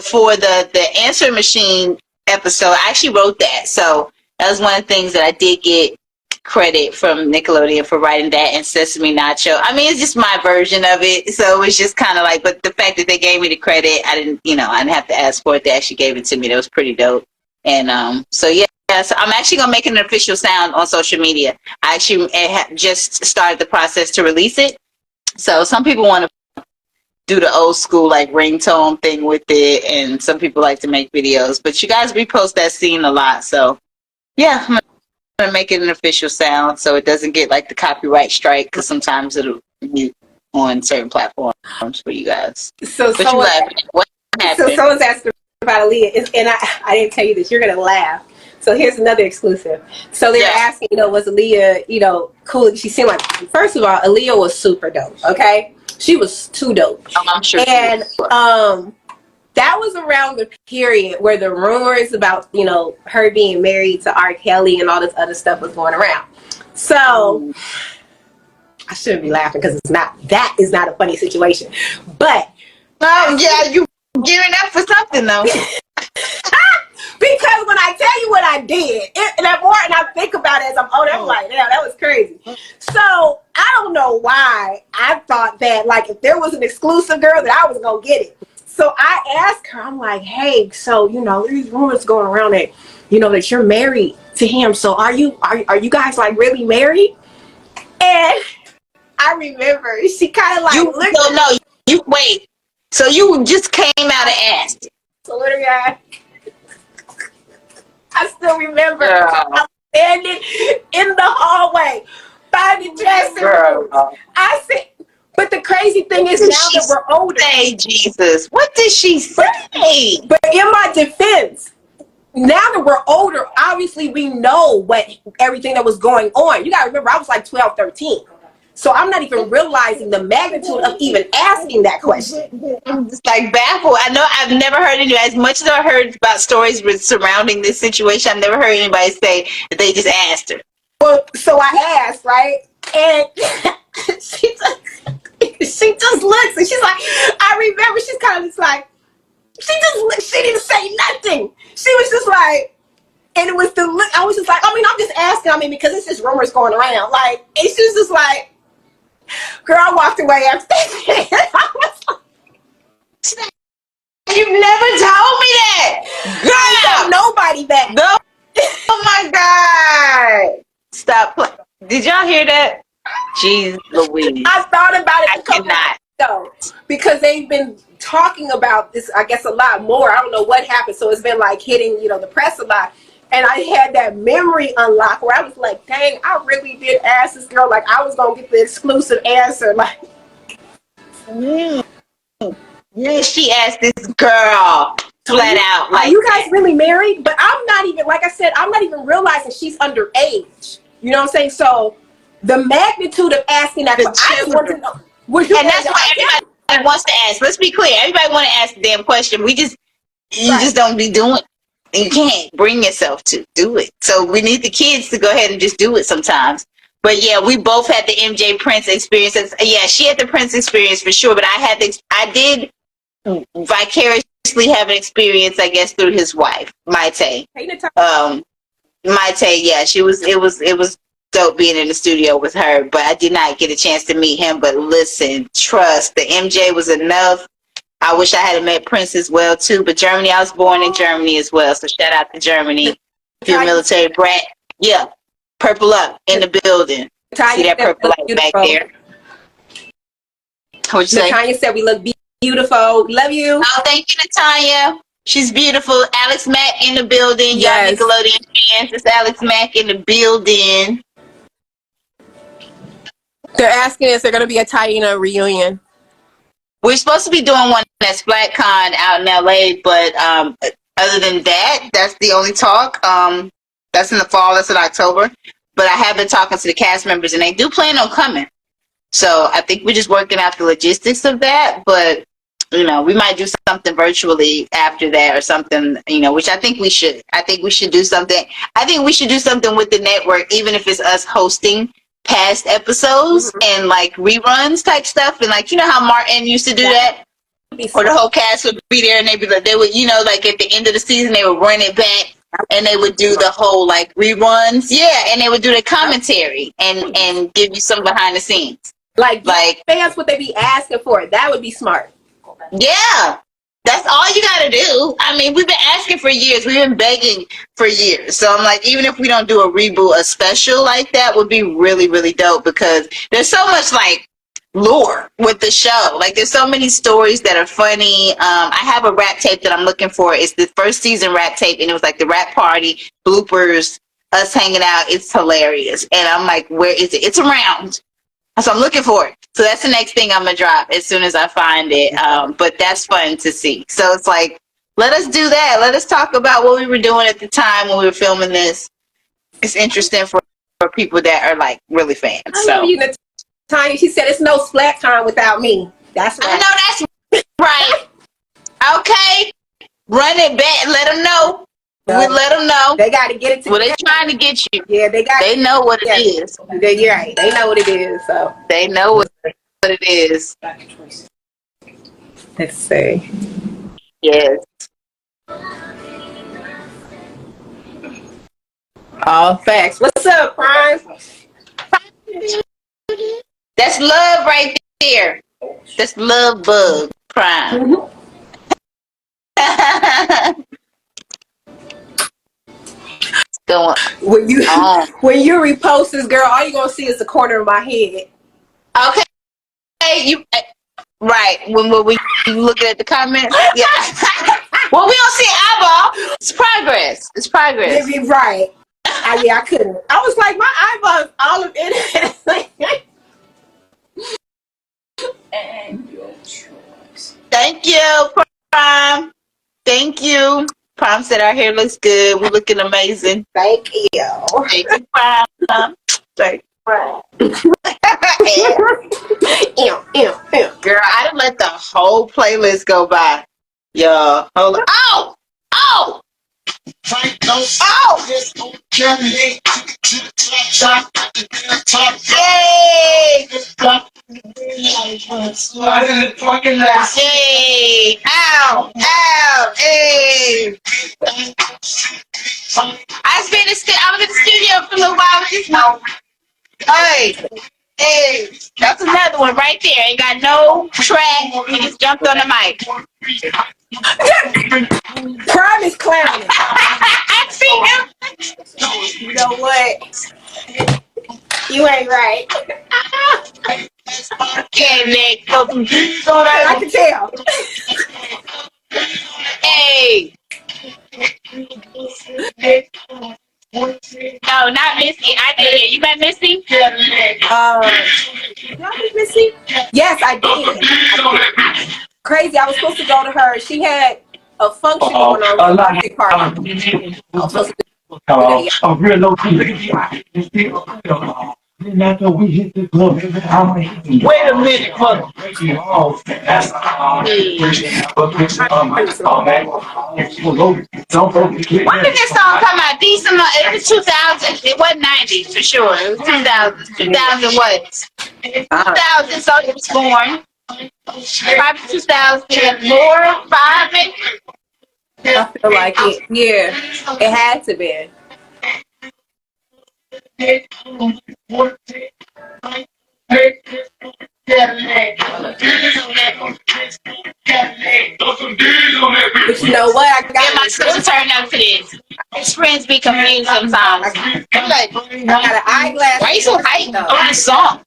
for the answer machine episode, I actually wrote that. So that was one of the things that I did get credit from Nickelodeon for writing that and Sesame Nacho. I mean, it's just my version of it, so it's just kind of like. But the fact that they gave me the credit, I didn't have to ask for it. They actually gave it to me. That was pretty dope. And so yeah. Yeah, so I'm actually gonna make it an official sound on social media. I actually just started the process to release it. So some people want to do the old school like ringtone thing with it, and some people like to make videos. But you guys repost that scene a lot, so yeah, I'm gonna make it an official sound so it doesn't get like the copyright strike, because sometimes it'll mute on certain platforms for you guys. So what happened? So someone's asking about Aaliyah, and I didn't tell you this. You're gonna laugh. So here's another exclusive. So they're asking, was Aaliyah, cool? She seemed like, first of all, Aaliyah was super dope. Okay, she was too dope. I'm sure. And that was around the period where the rumors about, you know, her being married to R. Kelly and all this other stuff was going around. So I shouldn't be laughing because that is not a funny situation. But Oh yeah, you gearing up for something though. because when I tell you what I did, and I think about it as I'm older, I'm like, yeah, that was crazy. So I don't know why I thought that, like, if there was an exclusive girl, that I was gonna get it. So I asked her, I'm like, hey, so, you know, there's rumors going around that, you know, that you're married to him. So are you guys like really married? And I remember she kind of like You wait. So you just came out and asked. so literally, I still remember Girl. I was standing in the hallway by the dressing room. I said, but the crazy thing is, now that we're older. Say, Jesus, what did she say? But in my defense, now that we're older, obviously we know everything that was going on. You gotta remember, I was like 12, 13. So I'm not even realizing the magnitude of even asking that question. I'm just like baffled. I know I've never heard any, as much as I heard about stories surrounding this situation, I've never heard anybody say that they just asked her. Well, so I asked, right? And she just looks and she's like, I remember, she's kind of just like, she didn't say nothing. She was just like, and it was the look, I was just like, I mean, I'm just asking, because it's just rumors going around. Like, and she was just like, girl, I walked away after that. I was like, You never told me that. Girl, I don't know nobody that. no. Oh my God. Stop playing. Did y'all hear that? Jeez Louise. I thought about it I a couple cannot. ago because they've been talking about this, I guess, a lot more. I don't know what happened. So it's been like hitting, the press a lot. And I had that memory unlock where I was like, dang, I really did ask this girl. Like, I was going to get the exclusive answer. Like, Yeah, she asked this girl flat out. Like, are you guys really married? But I'm not even, like I said, I'm not even realizing she's underage. You know what I'm saying? So the magnitude of asking that, I just want to know. And that's why everybody wants to ask. Let's be clear. Everybody want to ask the damn question. You just don't be doing it. You can't bring yourself to do it. So we need the kids to go ahead and just do it sometimes. But yeah, we both had the MJ Prince experience. Yeah, she had the Prince experience for sure. But I did vicariously have an experience, I guess, through his wife, Maite. Maite, yeah, it was dope being in the studio with her, but I did not get a chance to meet him. But listen, trust, the MJ was enough. I wish I had met Prince as well too, but Germany, I was born in Germany as well, so shout out to Germany. If you're a military brat, yeah, purple up in the building. See that purple light back there? What'd you say? Tanya said we look beautiful. Love you. Oh, thank you, Natanya. She's beautiful. Alex Mack in the building. Yes. Y'all Nickelodeon fans. It's Alex Mack in the building. They're asking, is there going to be a Taina reunion? We're supposed to be doing one at SplatCon out in LA, but other than that, that's the only talk. That's in the fall. That's in October. But I have been talking to the cast members, and they do plan on coming. So I think we're just working out the logistics of that. But, we might do something virtually after that or something, which I think we should. I think we should do something. I think we should do something with the network, even if it's us hosting past episodes and like reruns type stuff, and like how Martin used to do that, or the whole cast would be there and they would like at the end of the season they would run it back and they would do the whole like reruns, and they would do the commentary and give you some behind the scenes, like fans what they be asking for. That would be smart. Yeah, that's all you gotta do. I mean, we've been asking for years. We've been begging for years. So I'm like, even if we don't do a reboot, a special like that would be really, really dope, because there's so much like lore with the show. Like there's so many stories that are funny. I have a rap tape that I'm looking for. It's the first season rap tape, and it was like the rap party bloopers, us hanging out. It's hilarious. And I'm like, where is it? It's around. So I'm looking for it. So that's the next thing I'm going to drop as soon as I find it. But that's fun to see. So it's like, let us do that. Let us talk about what we were doing at the time when we were filming this. It's interesting for people that are like really fans. I love you, Tanya. She said it's no SplatCon without me. That's right. I know that's right. Okay, run it back. Let them know. We'll let them know. They got to get it together. Well, they trying to get you. Yeah, they got. They know what it is. You're right. They know what it is. So They know what it is. let's see. Yes. All facts. What's up, Prime? That's love right there. That's love bug prime. Going When you on. when you repost this, girl, all you gonna see is the corner of my head. Okay. Hey, you right. When we looking at the comments. Yeah. Well, we don't see eyeball. It's progress. It's progress. Maybe right. Yeah, I couldn't. I was like, my eyeballs all of it. And your choice. Thank you, Prime. Thank you. Prime said our hair looks good. We're looking amazing. Thank you. Thank you, Prime. Thank you, Prime. Girl, I done let the whole playlist go by. Yo, hold on. Oh! Oh! Oh! Yay! Yay! Ow! Ow! Hey! I was in the studio for a little while with this one. Hey! Hey! That's another one right there. Ain't got no track. He just jumped on the mic. Prime is clowning. I see him. You know what? You ain't right. Okay, Nick. I can tell. Hey. No, not Missy. I did. You met Missy? Did y'all meet Missy? Yes, I did. Crazy. I was supposed to go to her. She had a function going on with a birthday party. I was supposed to do that. A real low key. We hit the club. Wait a minute, mother. When did this song come out? December. It was 2000. It wasn't 90s for sure. It was 2000. 2000 what? 2000. So it was born. Probably 2004, 5 maybe. I feel like it. Yeah, it had to be. But you know what? I Get my sister turned up to this. His friends be confused sometimes. I'm like, I got an eyeglass. why are you so hyped on this song?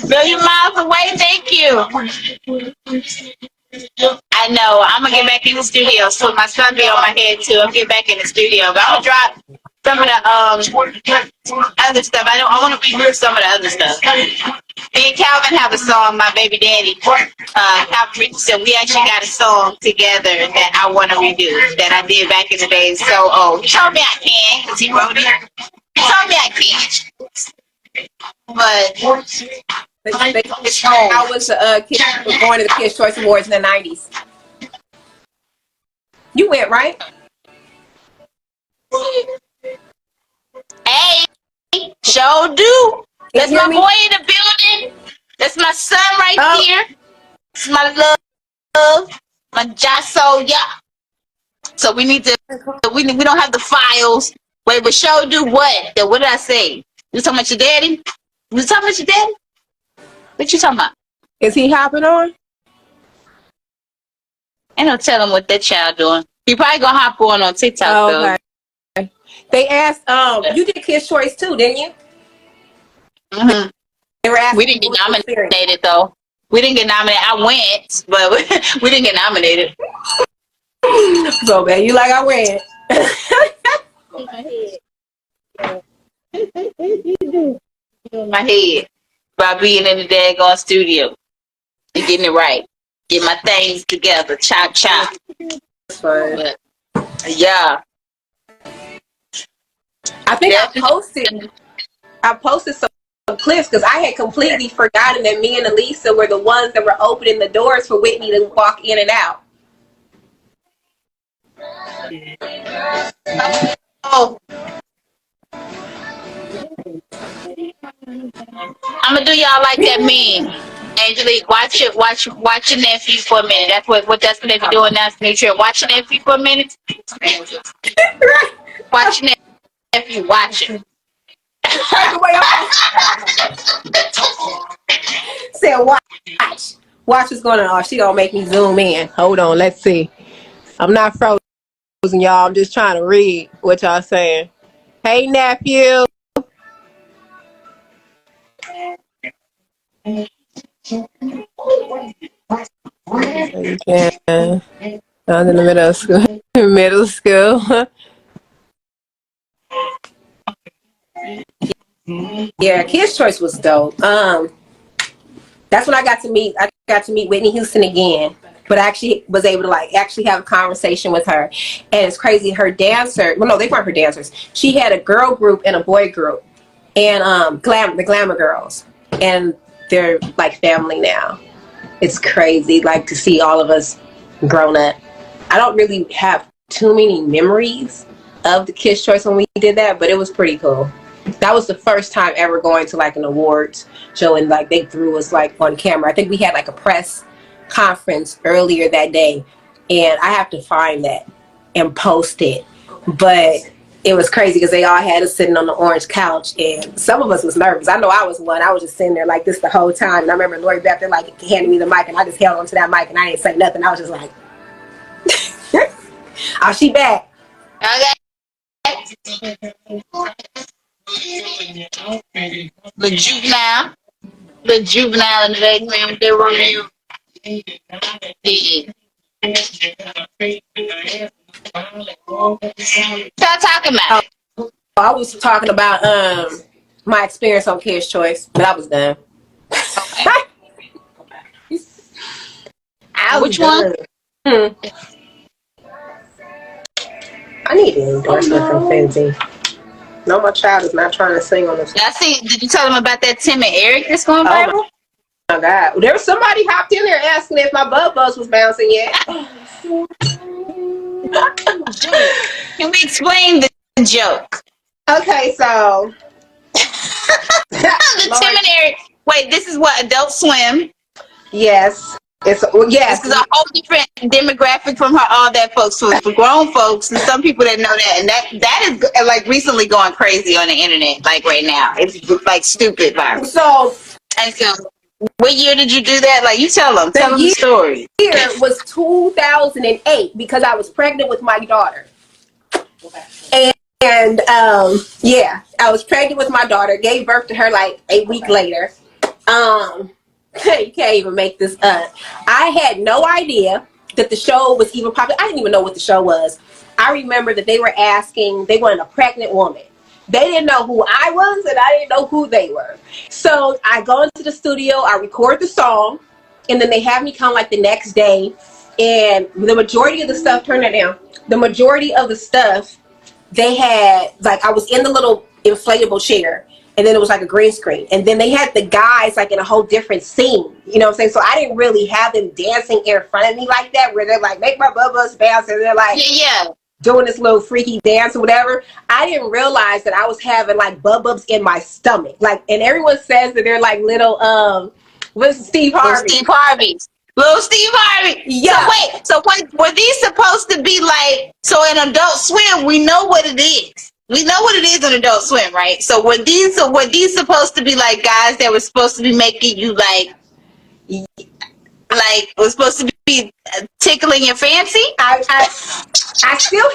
Million miles away, thank you. I know. I'm gonna get back in the studio. So my son be on my head too. I'll get back in the studio. But I'm gonna drop some of the other stuff. I want to redo some of the other stuff. Me and Calvin have a song, my baby daddy. Calvin Richardson, we actually got a song together that I want to redo that I did back in the day. So, he told me I can because he wrote it. He told me I can. But I was going to the Kids' Choice Awards in the 90s. You went, right? Hey, sure do. That's my boy in the building. That's my son right here. It's my love, my Jaso, yeah. So we need to. We don't have the files. Wait, but show do what? What did I say? You talking about your daddy? You talking about your daddy? What you talking about? Is he hopping on? Ain't no telling what that child doing. He probably gonna hop on TikTok though. Okay. They asked, you did Kids' Choice too, didn't you? Mm-hmm. They were asking. We didn't get nominated though. We didn't get nominated. I went, but we didn't get nominated. So man, you like I went. In my head by being in the daggone studio and getting it right. Get my things together. Chop chop. That's fine. But, yeah. I think I posted some clips because I had completely forgotten that me and Elisa were the ones that were opening the doors for Whitney to walk in and out. Oh, I'm gonna do y'all like that meme. Angelique, watch your nephew for a minute. That's what they be doing now. Nutrient. Watch your nephew for a minute. Watch your nephew. Watch it. Said watch what's going on. Oh, she gonna make me zoom in. Hold on, let's see. I'm not frozen, y'all. I'm just trying to read what y'all saying. Hey, nephew. You can. I was in the middle of school. Middle school. Yeah, Kids Choice was dope. That's when I got to meet Whitney Houston again. But I actually was able to actually have a conversation with her. And it's crazy. Her dancer, well, no, they weren't her dancers. She had a girl group and a boy group, and the Glamour Girls, and they're like family now. It's crazy, to see all of us grown up. I don't really have too many memories of the Kids Choice when we did that, but it was pretty cool. That was the first time ever going to an awards show, and they threw us on camera. I think we had a press conference earlier that day, and I have to find that and post it. But it was crazy because they all had us sitting on the orange couch, and some of us was nervous. I know I was one. I was just sitting there like this the whole time, and I remember Lori Beth handed me the mic, and I just held onto that mic, and I didn't say nothing. I was just like, "Oh, she back." The juvenile in the background. They were you. Stop talking about it. I was talking about my experience on Kids Choice, but I was done. Which one? I need an endorsement from Fenty. No, my child is not trying to sing on this. I see. Did you tell them about that Tim and Eric that's going viral? Oh my God. There was somebody hopped in there asking if my butt buzz was bouncing yet. Can we explain the joke? Okay, so the Tim and Eric. Wait, this is what Adult Swim. Yes. This is a whole different demographic from all that folks. So it's for grown folks and some people that know that, and that is recently going crazy on the internet. Right now, it's stupid viral. So what year did you do that? You tell them the story. The year was 2008 because I was pregnant with my daughter, and I was pregnant with my daughter. Gave birth to her a week later. You can't even make this up. I had no idea that the show was even popular. I didn't even know what the show was. I remember that they wanted a pregnant woman. They didn't know who I was, and I didn't know who they were. So I go into the studio, I record the song, and then they have me come the next day. And the majority of the stuff, turn that down. The majority of the stuff they had, I was in the little inflatable chair. And then it was a green screen. And then they had the guys in a whole different scene. You know what I'm saying? So I didn't really have them dancing in front of me like that, where they're make my bubbles bounce. And they're doing this little freaky dance or whatever. I didn't realize that I was having bubbles in my stomach. And everyone says that they're little, what's Steve Harvey? Little Steve Harvey. Yeah. So wait, were these supposed to be so in Adult Swim, we know what it is. We know what it is on Adult Swim, right? So were these supposed to be guys that were supposed to be making you was supposed to be tickling your fancy? I still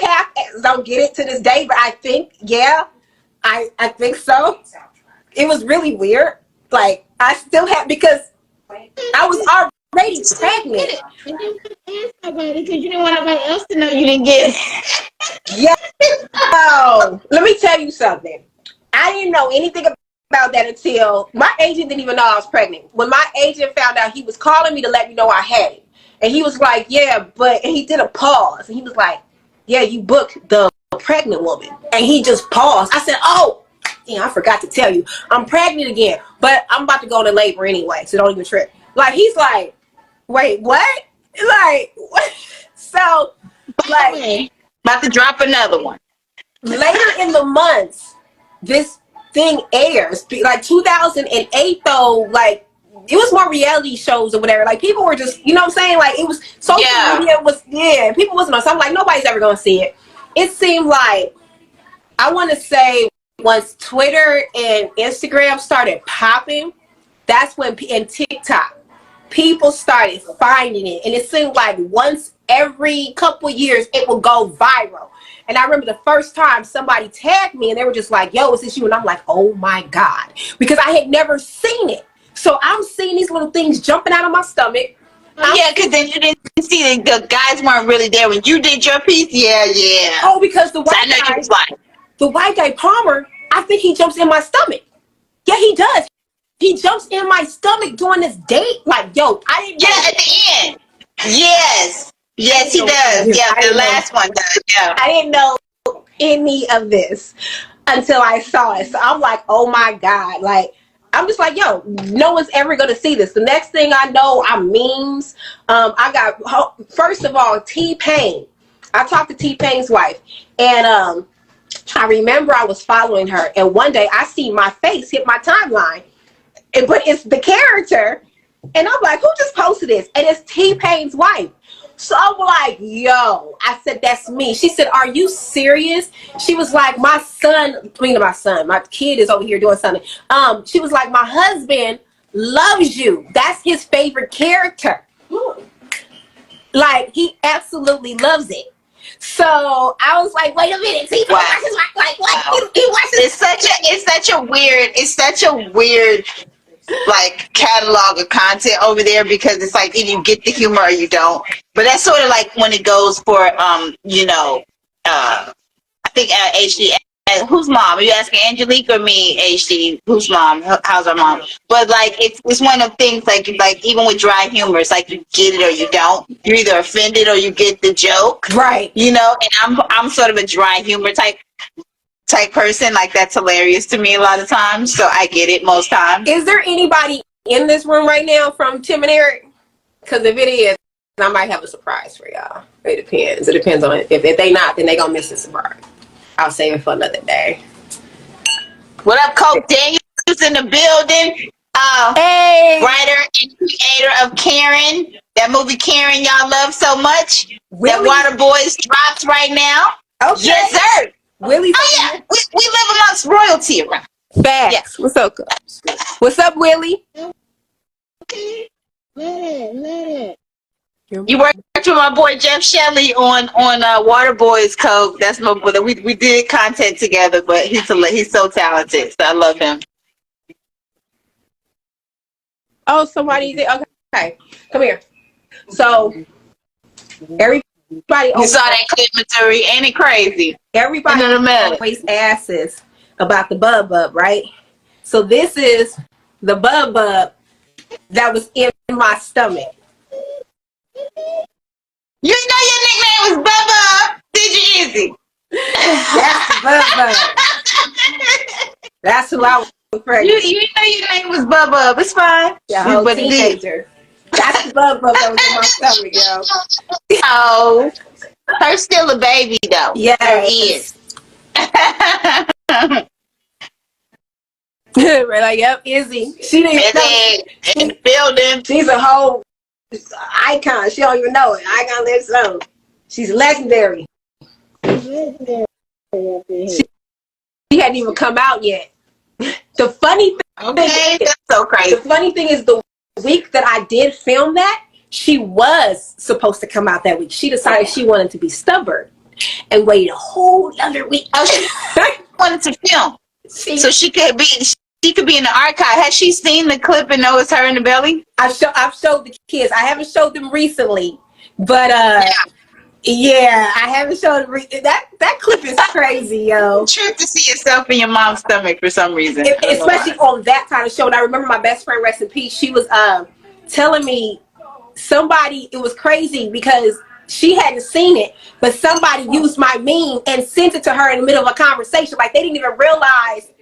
don't get it to this day, but I think I think so. It was really weird. I still have, because I was already pregnant. Because you didn't want nobody else to know You didn't get it. Yeah. Oh, let me tell you something. I didn't know anything about that until my agent didn't even know I was pregnant. When my agent found out, he was calling me to let me know I had it. And he was like, and he did a pause. And he was like, yeah, you booked the pregnant woman. And he just paused. I said, oh, damn, I forgot to tell you, I'm pregnant again, but I'm about to go into labor anyway, so don't even trip. Like, he's like, wait, what? Like, what? So, like, about to drop another one. Later in the months, this thing airs. Like 2008, though, like, it was more reality shows or whatever. Like, people were just, you know what I'm saying? Like, it was, social media was, people wasn't on. So I'm like, nobody's ever going to see it. It seemed like, I want to say, once Twitter and Instagram started popping, that's when, and TikTok, people started finding it. And it seemed like once every couple years, it would go viral. And I remember the first time somebody tagged me and they were just like, yo, is this you? And I'm like, oh my God. Because I had never seen it. So I'm seeing these little things jumping out of my stomach. Yeah, because then you didn't see the guys weren't really there when you did your piece. Yeah. Oh, because the white guy, the white guy Palmer, I think he jumps in my stomach. Yeah, he does. He jumps in my stomach during this date. Like, yo, I didn't know. Yeah, at the end. Yes, he does. Yeah, the last one does. Yeah. I didn't know any of this until I saw it. So I'm like, oh my God. Like, I'm just like, yo, no one's ever going to see this. The next thing I know, I'm memes. I got, first of all, T-Pain. I talked to T-Pain's wife. And I remember I was following her. And one day I see my face hit my timeline. But it's the character. And I'm like, who just posted this? And it's T-Pain's wife. So I'm like, yo, I said, that's me. She said, are you serious? She was like, my kid is over here doing something. She was like, my husband loves you. That's his favorite character. Like, he absolutely loves it. So I was like, wait a minute. T-Pain watches like what? Wow. He watches. It's such a weird like catalog of content over there, because it's like either you get the humor or you don't. But that's sort of like when it goes for I think HD. Whose mom? Are you asking Angelique or me? HD. Whose mom? How's our mom? But like it's one of the things like even with dry humor, it's like you get it or you don't. You're either offended or you get the joke, right? You know. And I'm sort of a dry humor type person. Like, that's hilarious to me a lot of times, so I get it most times. Is there anybody in this room right now from Tim and Eric? Because if it is, I might have a surprise for y'all. It depends on it. If they not, then they gonna miss the surprise. I'll save it for another day. What up, Coke Daniels in the building? Hey, writer and creator of Karen, that movie Karen y'all love so much. Really? That Water Boys drops right now. Okay. Yes, sir. Willie. Oh yeah, we live amongst royalty around. Facts. Yeah. What's up? What's up, Willie? Let it. You worked with my boy Jeff Shelley on Water Boys Coke. That's my brother. We did content together, but he's so talented. So I love him. Oh, somebody did. Okay, come here. So everybody. You saw that clip, Missouri? Ain't it crazy? Everybody always asks about the bub, right? So this is the bub that was in my stomach. You know your nickname was Bubba, did you, Izzy? That's the bub. That's who I was pregnant. You know your name was Bubba. It's fine. Yeah, whole teenager. That's the bub that was in my stomach, yo. Oh, her still a baby though. Yeah, her is. We're like, yep, Izzy. She didn't know. In the building. She's a whole icon. She don't even know it. Icon lives on. She's legendary. She hadn't even come out yet. The funny thing, that's so crazy. The funny thing is, the week that I did film that, she was supposed to come out that week. She decided she wanted to be stubborn and waited a whole other week. Oh, she wanted to film, so she could be in the archive. Has she seen the clip and know it's her in the belly? I've showed the kids. I haven't showed them recently, but yeah, I haven't showed them. That clip is crazy, yo. Trip to see yourself in your mom's stomach for some reason, especially on that kind of show. And I remember my best friend, rest in peace. She was telling me it was crazy because she hadn't seen it, but somebody used my meme and sent it to her in the middle of a conversation. Like, they didn't even realize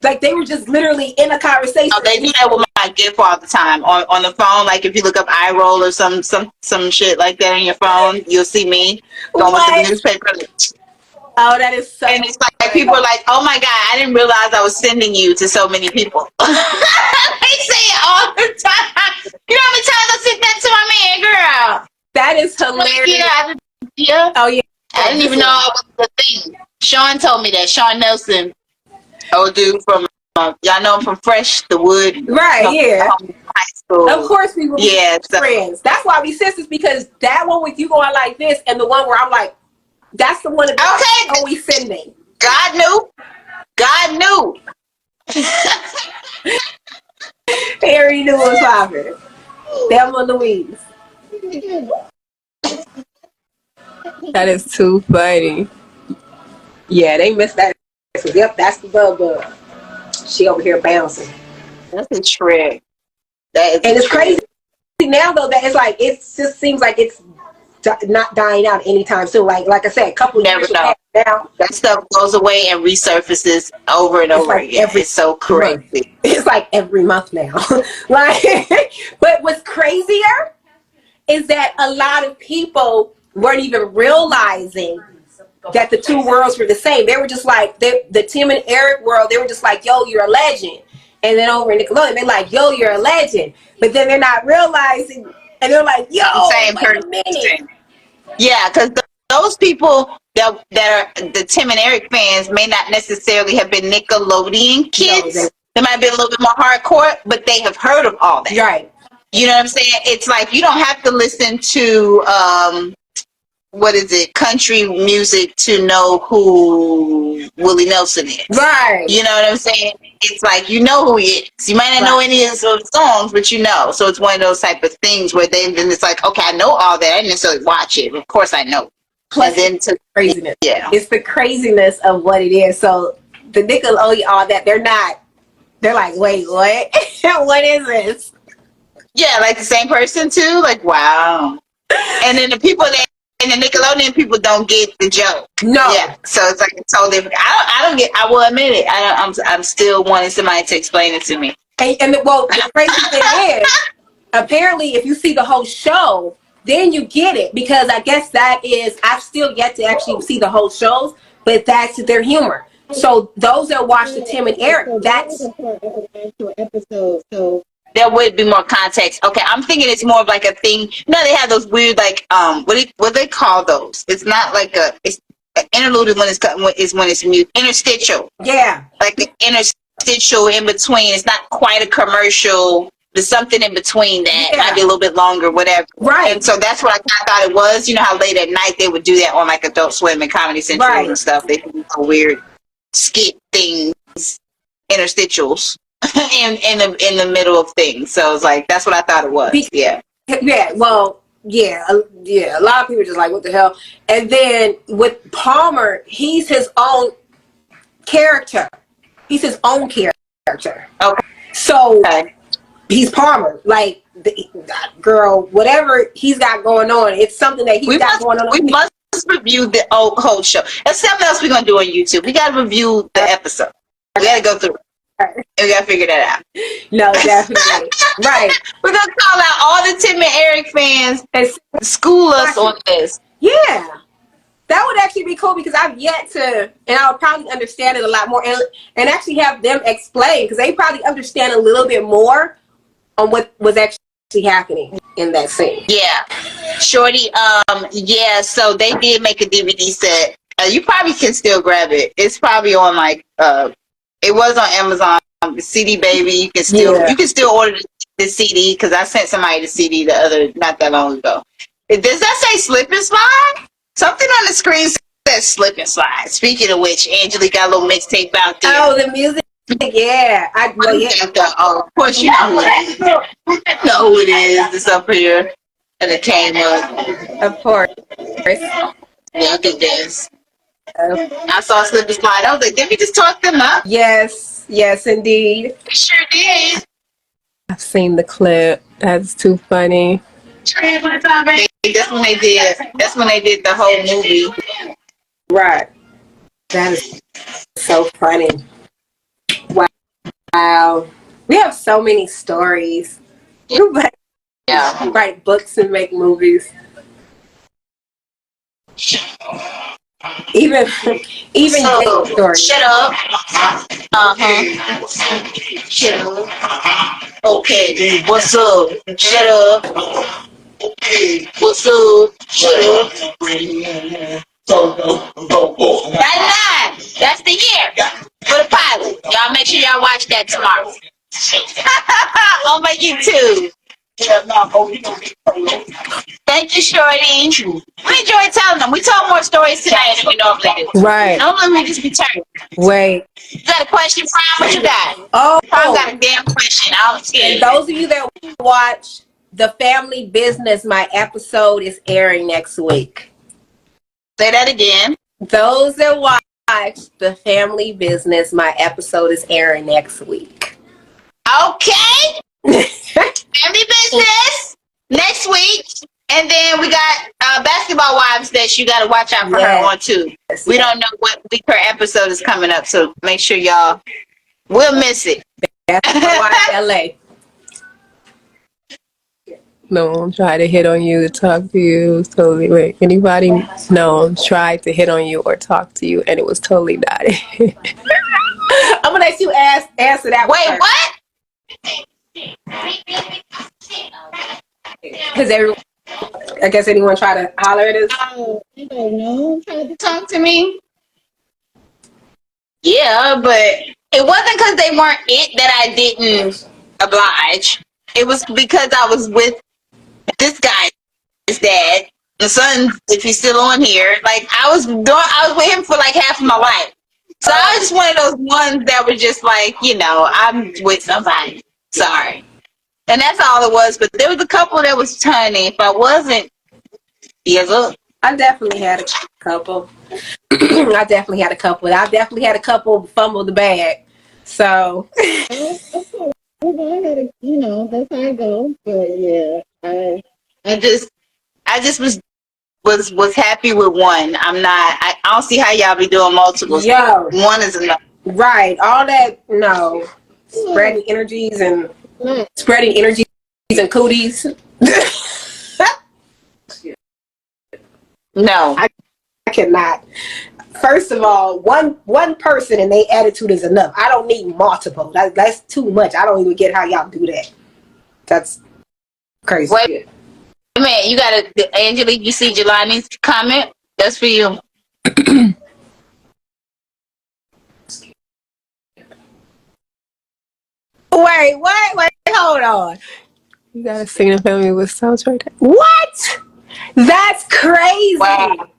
Like they were just literally in a conversation. Oh, they do that with my gift all the time on the phone. Like if you look up eye roll or some shit like that on your phone, you'll see me going with the newspaper. Oh, that is so. And it's like people are like, "Oh my god, I didn't realize I was sending you to so many people." They say it all the time. You know how many times I sent that to my man, girl? That is hilarious. Yeah. Oh yeah. I didn't even know it was a thing. Sean told me that. Sean Nelson, old dude from y'all know him from Fresh, the Wood, right? Yeah. High school. Of course we were friends. That's why we sisters, because that one with you going like this, and the one where I'm like, that's the one that always sending. God knew. God knew. Harry knew what was popping. Thelma Louise. That is too funny. Yeah, they missed that. Yep, that's the bub. She over here bouncing. That's a trick. And it's crazy now though that it's like it just seems like it's not dying out anytime soon. Like I said, a couple years now, that stuff goes away and resurfaces over and over again. It's so crazy. It's like every month now. Like, but what's crazier is that a lot of people weren't even realizing that the two worlds were the same. They were just like the Tim and Eric world. They were just like, "Yo, you're a legend," and then over in Nickelodeon, they're like, "Yo, you're a legend," but then they're not realizing, and they're like, "Yo, same wait a minute." Yeah, because those people that are the Tim and Eric fans may not necessarily have been Nickelodeon kids. No, they might be a little bit more hardcore, but they have heard of all that. Right. You know what I'm saying? It's like you don't have to listen to what is it, country music to know who Willie Nelson is. Right. You know what I'm saying? It's like you know who he is. You might not know any of his songs, but you know. So it's one of those type of things where then it's like, okay, I know all that. I didn't necessarily watch it. Of course I know. Plus, and then craziness. Yeah. It's the craziness of what it is. So the Nickelodeon, all that, they're like, wait, what? What is this? Yeah, like the same person too. Like, wow. And then the people that and the Nickelodeon people don't get the joke. No. Yeah. So it's like totally different. I don't get. I will admit it. I'm still wanting somebody to explain it to me. And the crazy thing is, apparently, if you see the whole show, then you get it, because I guess that is. I've still yet to actually see the whole shows, but that's their humor. So those that watch the Tim and Eric, that's episode. So there would be more context. Okay, I'm thinking it's more of like a thing. You know, they have those weird like what they call those? It's not like it's an interlude when it's mute. Interstitial. Yeah. Like the interstitial in between. It's not quite a commercial. There's something in between that. Might be a little bit longer, whatever. Right. And so that's what I kind of thought it was. You know how late at night they would do that on like Adult Swim and Comedy Central and stuff. They do weird skit things, interstitials. in the middle of things, so it's like that's what I thought it was. Yeah. Well, yeah. A lot of people are just like, what the hell? And then with Palmer, he's his own character. He's his own character. Okay. So he's Palmer. Like girl, whatever he's got going on, it's something that he's got going on. We must review the whole show. That's something else we're gonna do on YouTube. We gotta review the episode. We gotta go through. And we gotta figure that out. No, definitely. Right. We're gonna call out all the Tim and Eric fans and school us on this. Yeah. That would actually be cool, because I've yet to, and I'll probably understand it a lot more, and actually have them explain, because they probably understand a little bit more on what was actually happening in that scene. Yeah. Shorty, yeah, so they did make a DVD set. You probably can still grab it. It's probably on like it was on Amazon, CD Baby. You can still order the CD, because I sent somebody the CD not that long ago. Does that say Slip and Slide? Something on the screen says Slip and Slide. Speaking of which, Angelique got a little mixtape out there. Oh, the music. Yeah. Oh, of course you know who it is. You know who it is. It's up here. And it came up. Of course. Look at this. I saw Slip and Slide. I was like, did we just talk them up? Yes, indeed. We sure did. I've seen the clip. That's too funny. That's when they did the whole movie. Right. That is so funny. Wow. Wow. We have so many stories. But Yeah. write books and make movies. Even So, gay stories. shut up. Shut up. Okay. What's up? Shut up. Okay. What's up? Shut up. 99. That's the year for the pilot. Y'all make sure y'all watch that tomorrow. On my YouTube. Thank you, Shorty. We enjoyed telling them. We told more stories tonight than we normally do. Right. Normally we just be turning. Wait. You got a question, Prime? What you got? Oh. Prime got a damn question. I'm scared. Those of you that watch The Family Business, my episode is airing next week. Say that again. Those that watch The Family Business, my episode is airing next week. Okay. Family Business next week. And then we got Basketball Wives that you got to watch out for her on too. We don't know what week her episode is coming up, so make sure y'all will miss it. Basketball Wives LA. No one tried to hit on you to talk to you. It was totally wait. Anybody no tried to hit on you or talk to you, and it was totally not. I'm gonna let you answer that. Wait, what? Has I guess anyone try to holler at us? Oh, I don't know. Try to Talk to me. Yeah, but it wasn't because they weren't it that I didn't oblige. It was because I was with this guy's dad, the son, if he's still on here. Like I was with him for like half of my life. So I was just one of those ones that were just like, I'm with somebody. Sorry. And that's all it was. But there was a couple that was tiny. If I wasn't, look. I definitely had a couple. I definitely had a couple fumble the bag. So I had a, that's how I go. But yeah, I just was happy with one. I don't see how y'all be doing multiples. Yo. One is enough. Right. All that spreading energies and cooties. No. I cannot. First of all, one person and their attitude is enough. I don't need multiple. That's too much. I don't even get how y'all do that. That's crazy. Wait a minute, you got Angelique, you see Jelani's comment? That's for you. Wait, hold on. You gotta sing the family with sounds right there. What? That's crazy. Wow.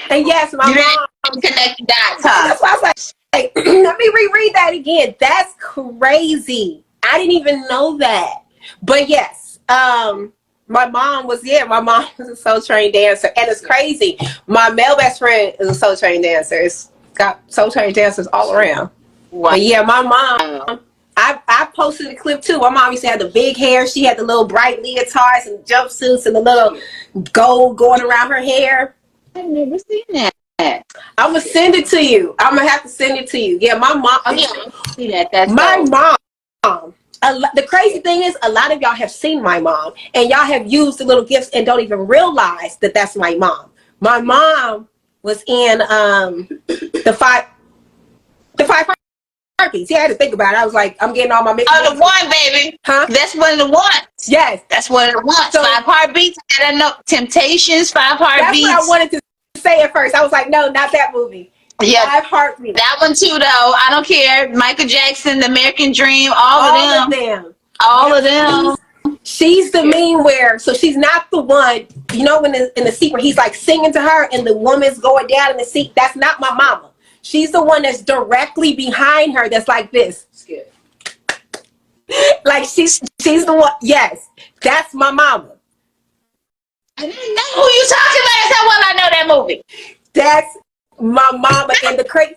And yes, my mom connect the dots, huh? That's why I was like, let me reread that again. That's crazy. I didn't even know that. But yes, my mom was a soul trained dancer. And it's crazy. My male best friend is a soul trained dancer. It's got soul trained dancers all around. Wow. But yeah, my mom, I posted a clip too. My mom used to have the big hair. She had the little bright leotards and jumpsuits and the little gold going around her hair. I've never seen that. I'm gonna send it to you. I'm gonna have to send it to you. Yeah, my mom. See that? That's my mom. The crazy thing is, a lot of y'all have seen my mom, and y'all have used the little gifts and don't even realize that that's my mom. My mom was in the five heartbeats. Yeah, I had to think about it. I was like, I'm getting all my mixed. Oh, the one, baby. Huh? That's one of the ones. Yes, that's one of the ones. So, 5 heartbeats. I don't know. Temptations. 5 heartbeats. That's what I wanted to say at first. I was like, no, not that movie. Yeah, 5 heartbeats. That one too, though. I don't care. Michael Jackson, The American Dream, all of them. All of them. She's the mean where, so she's not the one, when in the seat where he's like singing to her and the woman's going down in the seat. That's not my mama. She's the one that's directly behind her. That's like this. Like she's the one. Yes, that's my mama. I didn't know who you talking about. That's how well I know that movie. That's my mama and the crazy.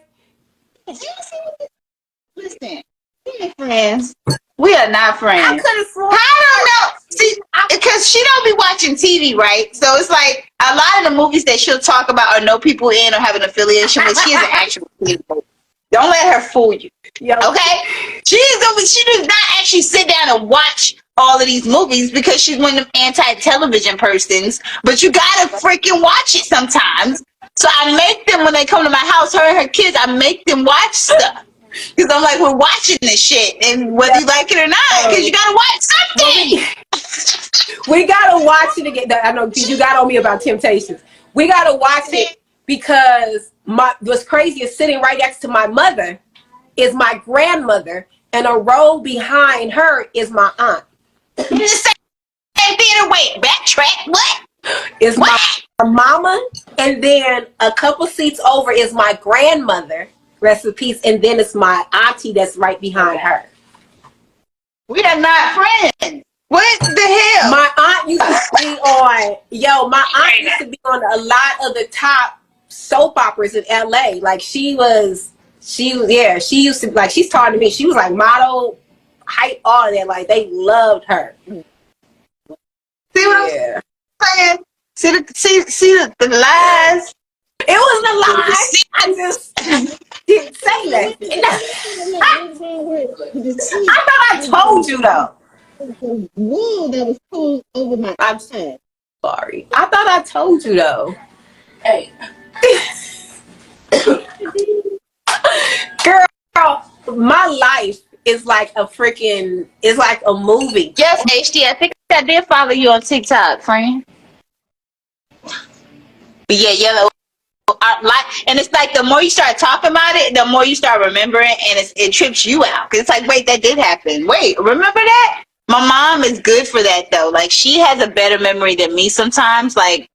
Listen, we ain't friends. We are not friends. I could have sworn. I don't know. See, because she don't be watching TV, right? So it's like a lot of the movies that she'll talk about or know people in or have an affiliation with, she is an actual people. Don't let her fool you. Yo. Okay? She does not actually sit down and watch all of these movies because she's one of them anti-television persons. But you gotta freaking watch it sometimes. So I make them, when they come to my house, her and her kids, I make them watch stuff. Because I'm like, we're watching this shit, and whether you like it or not, because you gotta watch something. We gotta watch it again. I know you got on me about Temptations. We gotta watch it because what's crazy is sitting right next to my mother is my grandmother, and a row behind her is my aunt. In the same theater. Wait, backtrack. What? Is my mama, and then a couple seats over is my grandmother. Rest in peace. And then it's my auntie that's right behind her. We are not friends. What the hell? My aunt used to be on, my aunt used to be on a lot of the top soap operas in LA. Like she used to, like, she's talking to me. She was like model, height, all of that. Like they loved her. See what I'm saying? See the lies? It wasn't a lie. I just didn't say that. I thought I told you though. Wool that was pulled over my head. Sorry. I thought I told you though. Hey. Girl, my life is like a movie. Yes, HD. I think I did follow you on TikTok, friend. But yeah, and it's like the more you start talking about it, the more you start remembering, and it trips you out because it's like, wait, that did happen. Wait, remember that? My mom is good for that though. Like she has a better memory than me sometimes. Like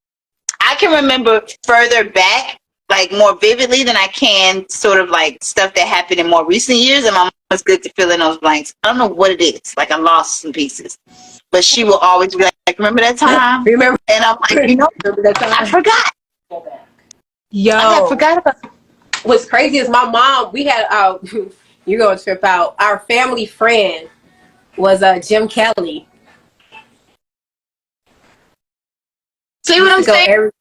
I can remember further back, like more vividly than I can sort of like stuff that happened in more recent years. And my mom is good to fill in those blanks. I don't know what it is. Like I lost some pieces, but she will always be like, "Remember that time?" Remember? And I'm like, remember that time? I forgot. I forgot about. What's crazy is my mom. We had you're gonna trip out. Our family friend was Jim Kelly. See what I'm saying?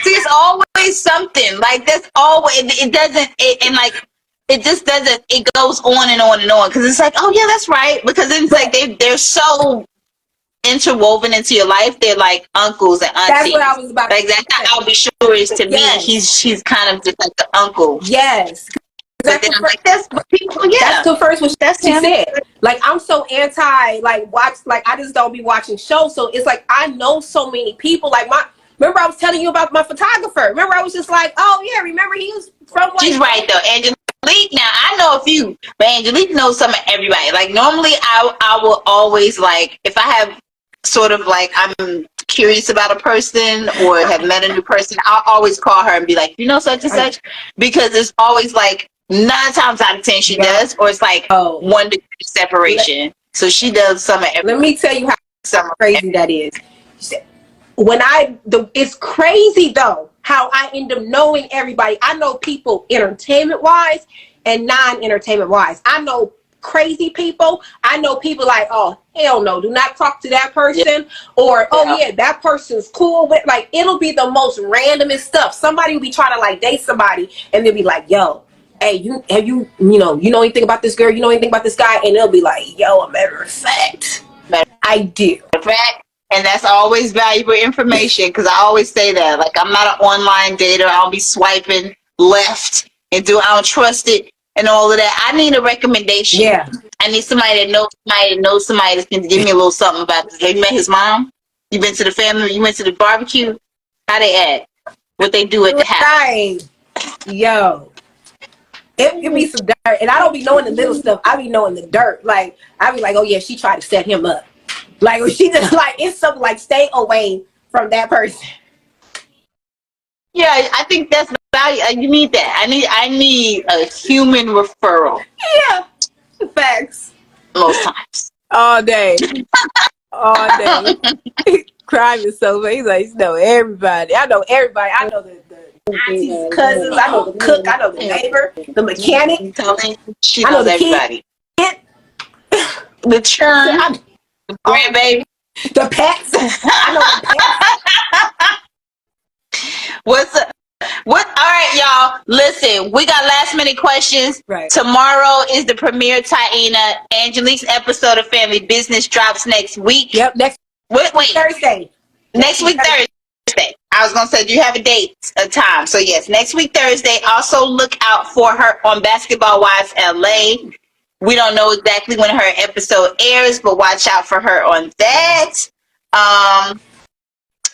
See, it's always something. Like that's always. It doesn't. It just doesn't. It goes on and on and on because it's like, oh yeah, that's right. Because it's like they're so interwoven into your life. They're like uncles and aunties. That's what I was about. Like that's how I'll be sure is to me. He's kind of just like the uncle. Yes. But then I'm like, that's people. Yeah, that's the first one she him. said. Like I'm so anti I just don't be watching shows. So it's like I know so many people. Like remember I was telling you about my photographer. Remember I was just like, oh yeah, remember he was from. She's right though, Angelique. Now I know a few, but Angelique knows some of everybody. Like normally I will always like if I have sort of like I'm curious about a person or have met a new person, I'll always call her and be like, you know, such and such, because it's always like 9 times out of 10 she does, or it's like 1 degree separation. So she does some of everything. Let me tell you how crazy that is. It's crazy though how I end up knowing everybody. I know people entertainment wise and non-entertainment wise. I know crazy people. I know people like, oh hell no, do not talk to that person, or oh yeah, that person's cool with, like, it'll be the most randomest stuff. Somebody will be trying to like date somebody and they'll be like, yo, hey, you know anything about this girl, you know anything about this guy, and they'll be like, yo, a matter of fact, I do. And that's always valuable information because I always say that, like, I'm not an online dater. I'll be swiping left and I don't trust it and all of that. I need a recommendation. Yeah. I need somebody that knows somebody that can give me a little something about this. You met his mom? You been to the family? You went to the barbecue? How they act? What they do at the house? Right. Yo. It be some dirt. And I don't be knowing the little stuff. I be knowing the dirt. Like, I be like, oh yeah, she tried to set him up. Like, she just like, it's something like, stay away from that person. Yeah, I think that's value. You need that. I need a human referral. Yeah. Facts. Most times. All day. All day. Crime is so funny. He's like, you know everybody. I know everybody. I know the aunties, cousins. I know the cook. I know the neighbor, the mechanic. She knows everybody. The churn. The grandbaby. The pets. I know the pets. What? All right, y'all. Listen, we got last minute questions. Right. Tomorrow is the premiere. Taina Angelique's episode of Family Business drops next week. Yep. Next Wait. Thursday. Next week Thursday. I was gonna say, do you have a date, a time? So yes, next week Thursday. Also look out for her on Basketball Wives LA. We don't know exactly when her episode airs, but watch out for her on that.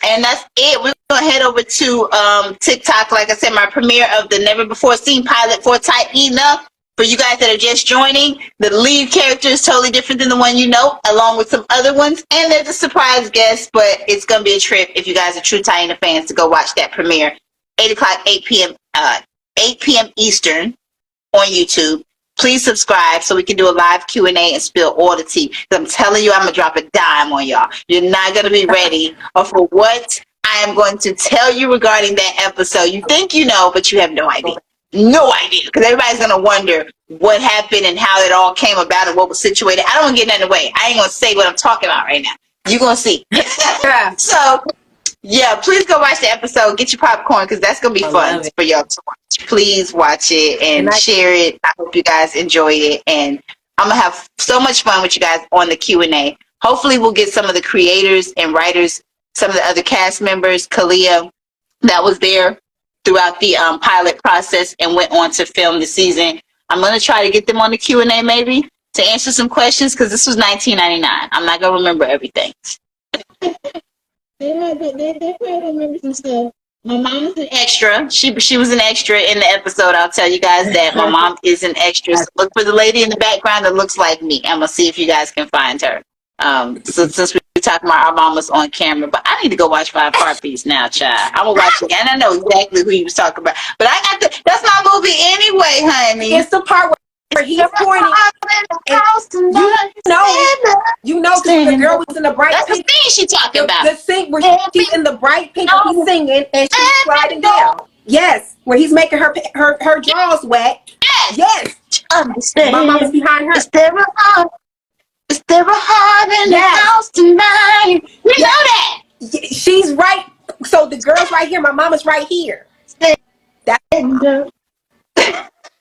And that's it. We're gonna head over to TikTok. Like I said, my premiere of the Never Before Seen pilot for Taina. For you guys that are just joining, the lead character is totally different than the one you know, along with some other ones. And there's a surprise guest, but it's going to be a trip if you guys are true Taina fans to go watch that premiere. 8 o'clock, 8 p.m. Eastern on YouTube. Please subscribe so we can do a live Q&A and spill all the tea. I'm telling you, I'm going to drop a dime on y'all. You're not going to be ready for what I am going to tell you regarding that episode. You think you know, but you have no idea. No idea, because everybody's gonna wonder what happened and how it all came about and what was situated. I don't want to get nothing away. I ain't gonna say what I'm talking about right now. You're gonna see. So, yeah, please go watch the episode. Get your popcorn, because that's gonna be fun for y'all to watch. Please watch it and share it. I hope you guys enjoy it, and I'm gonna have so much fun with you guys on the Q&A. Hopefully, we'll get some of the creators and writers, some of the other cast members, Kalia, that was there throughout the pilot process and went on to film the season. I'm going to try to get them on the Q&A maybe to answer some questions, because this was 1999. I'm not going to remember everything. They probably remember some stuff. My mom is an extra. She was an extra in the episode. I'll tell you guys that. My mom is an extra. So look for the lady in the background that looks like me. I'm going to see if you guys can find her. So since we're talking about our mamas on camera, but I need to go watch Five Heartbeats now, child. I'm gonna watch it again. I know exactly who he was talking about, but I got that's my movie anyway, honey. It's the part where he's pointing. You know, the girl was in the bright That's pink. the thing she talking about. The scene where she's in the bright pink and he's singing and she's sliding down. Yes, where he's making her drawers wet. Yes. Understand. My mom is behind her. Is there a heart in the house tonight? You know that. She's right. So the girl's right here. My mama's right here.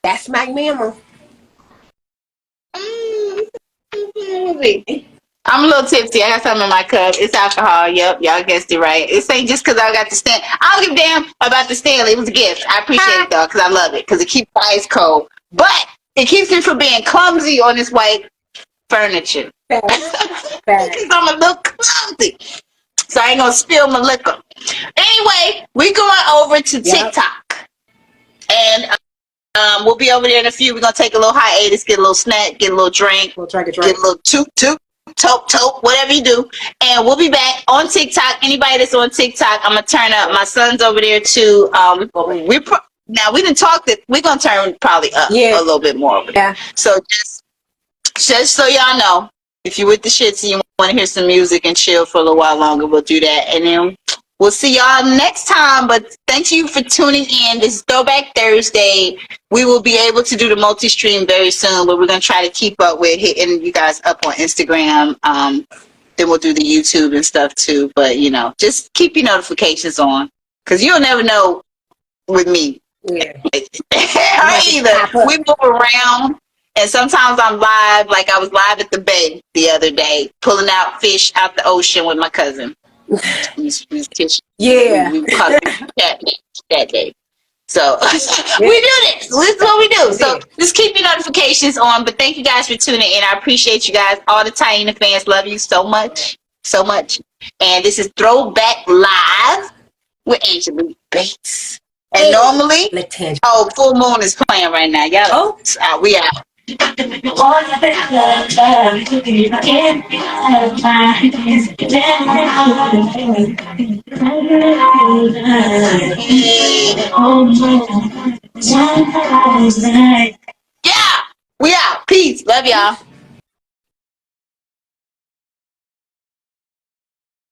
That's my mama. I'm a little tipsy. I got something in my cup. It's alcohol. Yep, y'all guessed it right. This ain't just because I got the stand. I don't give a damn about the Stanley. It was a gift. I appreciate it though, because I love it, because it keeps the ice cold. But it keeps me from being clumsy on this white furniture. Because I'm a little clumsy. So I ain't gonna spill my liquor. Anyway, we going over to TikTok. And we'll be over there in a few. We're gonna take a little hiatus, get a little snack, get a little drink, get a little toot, whatever you do. And we'll be back on TikTok. Anybody that's on TikTok, I'm gonna turn up. My son's over there too. Now we didn't talk that we're gonna turn probably up a little bit more over there. So just so y'all know, if you're with the shits and you want to hear some music and chill for a little while longer, we'll do that. And then we'll see y'all next time. But thank you for tuning in. This is Throwback Thursday. We will be able to do the multi-stream very soon, but we're going to try to keep up with hitting you guys up on Instagram. Then we'll do the YouTube and stuff too. But, you know, just keep your notifications on, because you'll never know with me. Yeah. Either. We move around. And sometimes I'm live, like I was live at the bay the other day, pulling out fish out the ocean with my cousin. We caught that day. So we do this. This is what we do. So just keep your notifications on. But thank you guys for tuning in. I appreciate you guys. All the Taina fans love you so much. So much. And this is Throwback Live with Angelique Bates. And normally, Full Moon is playing right now. Y'all, we out. Yeah, we out. Peace. Love y'all.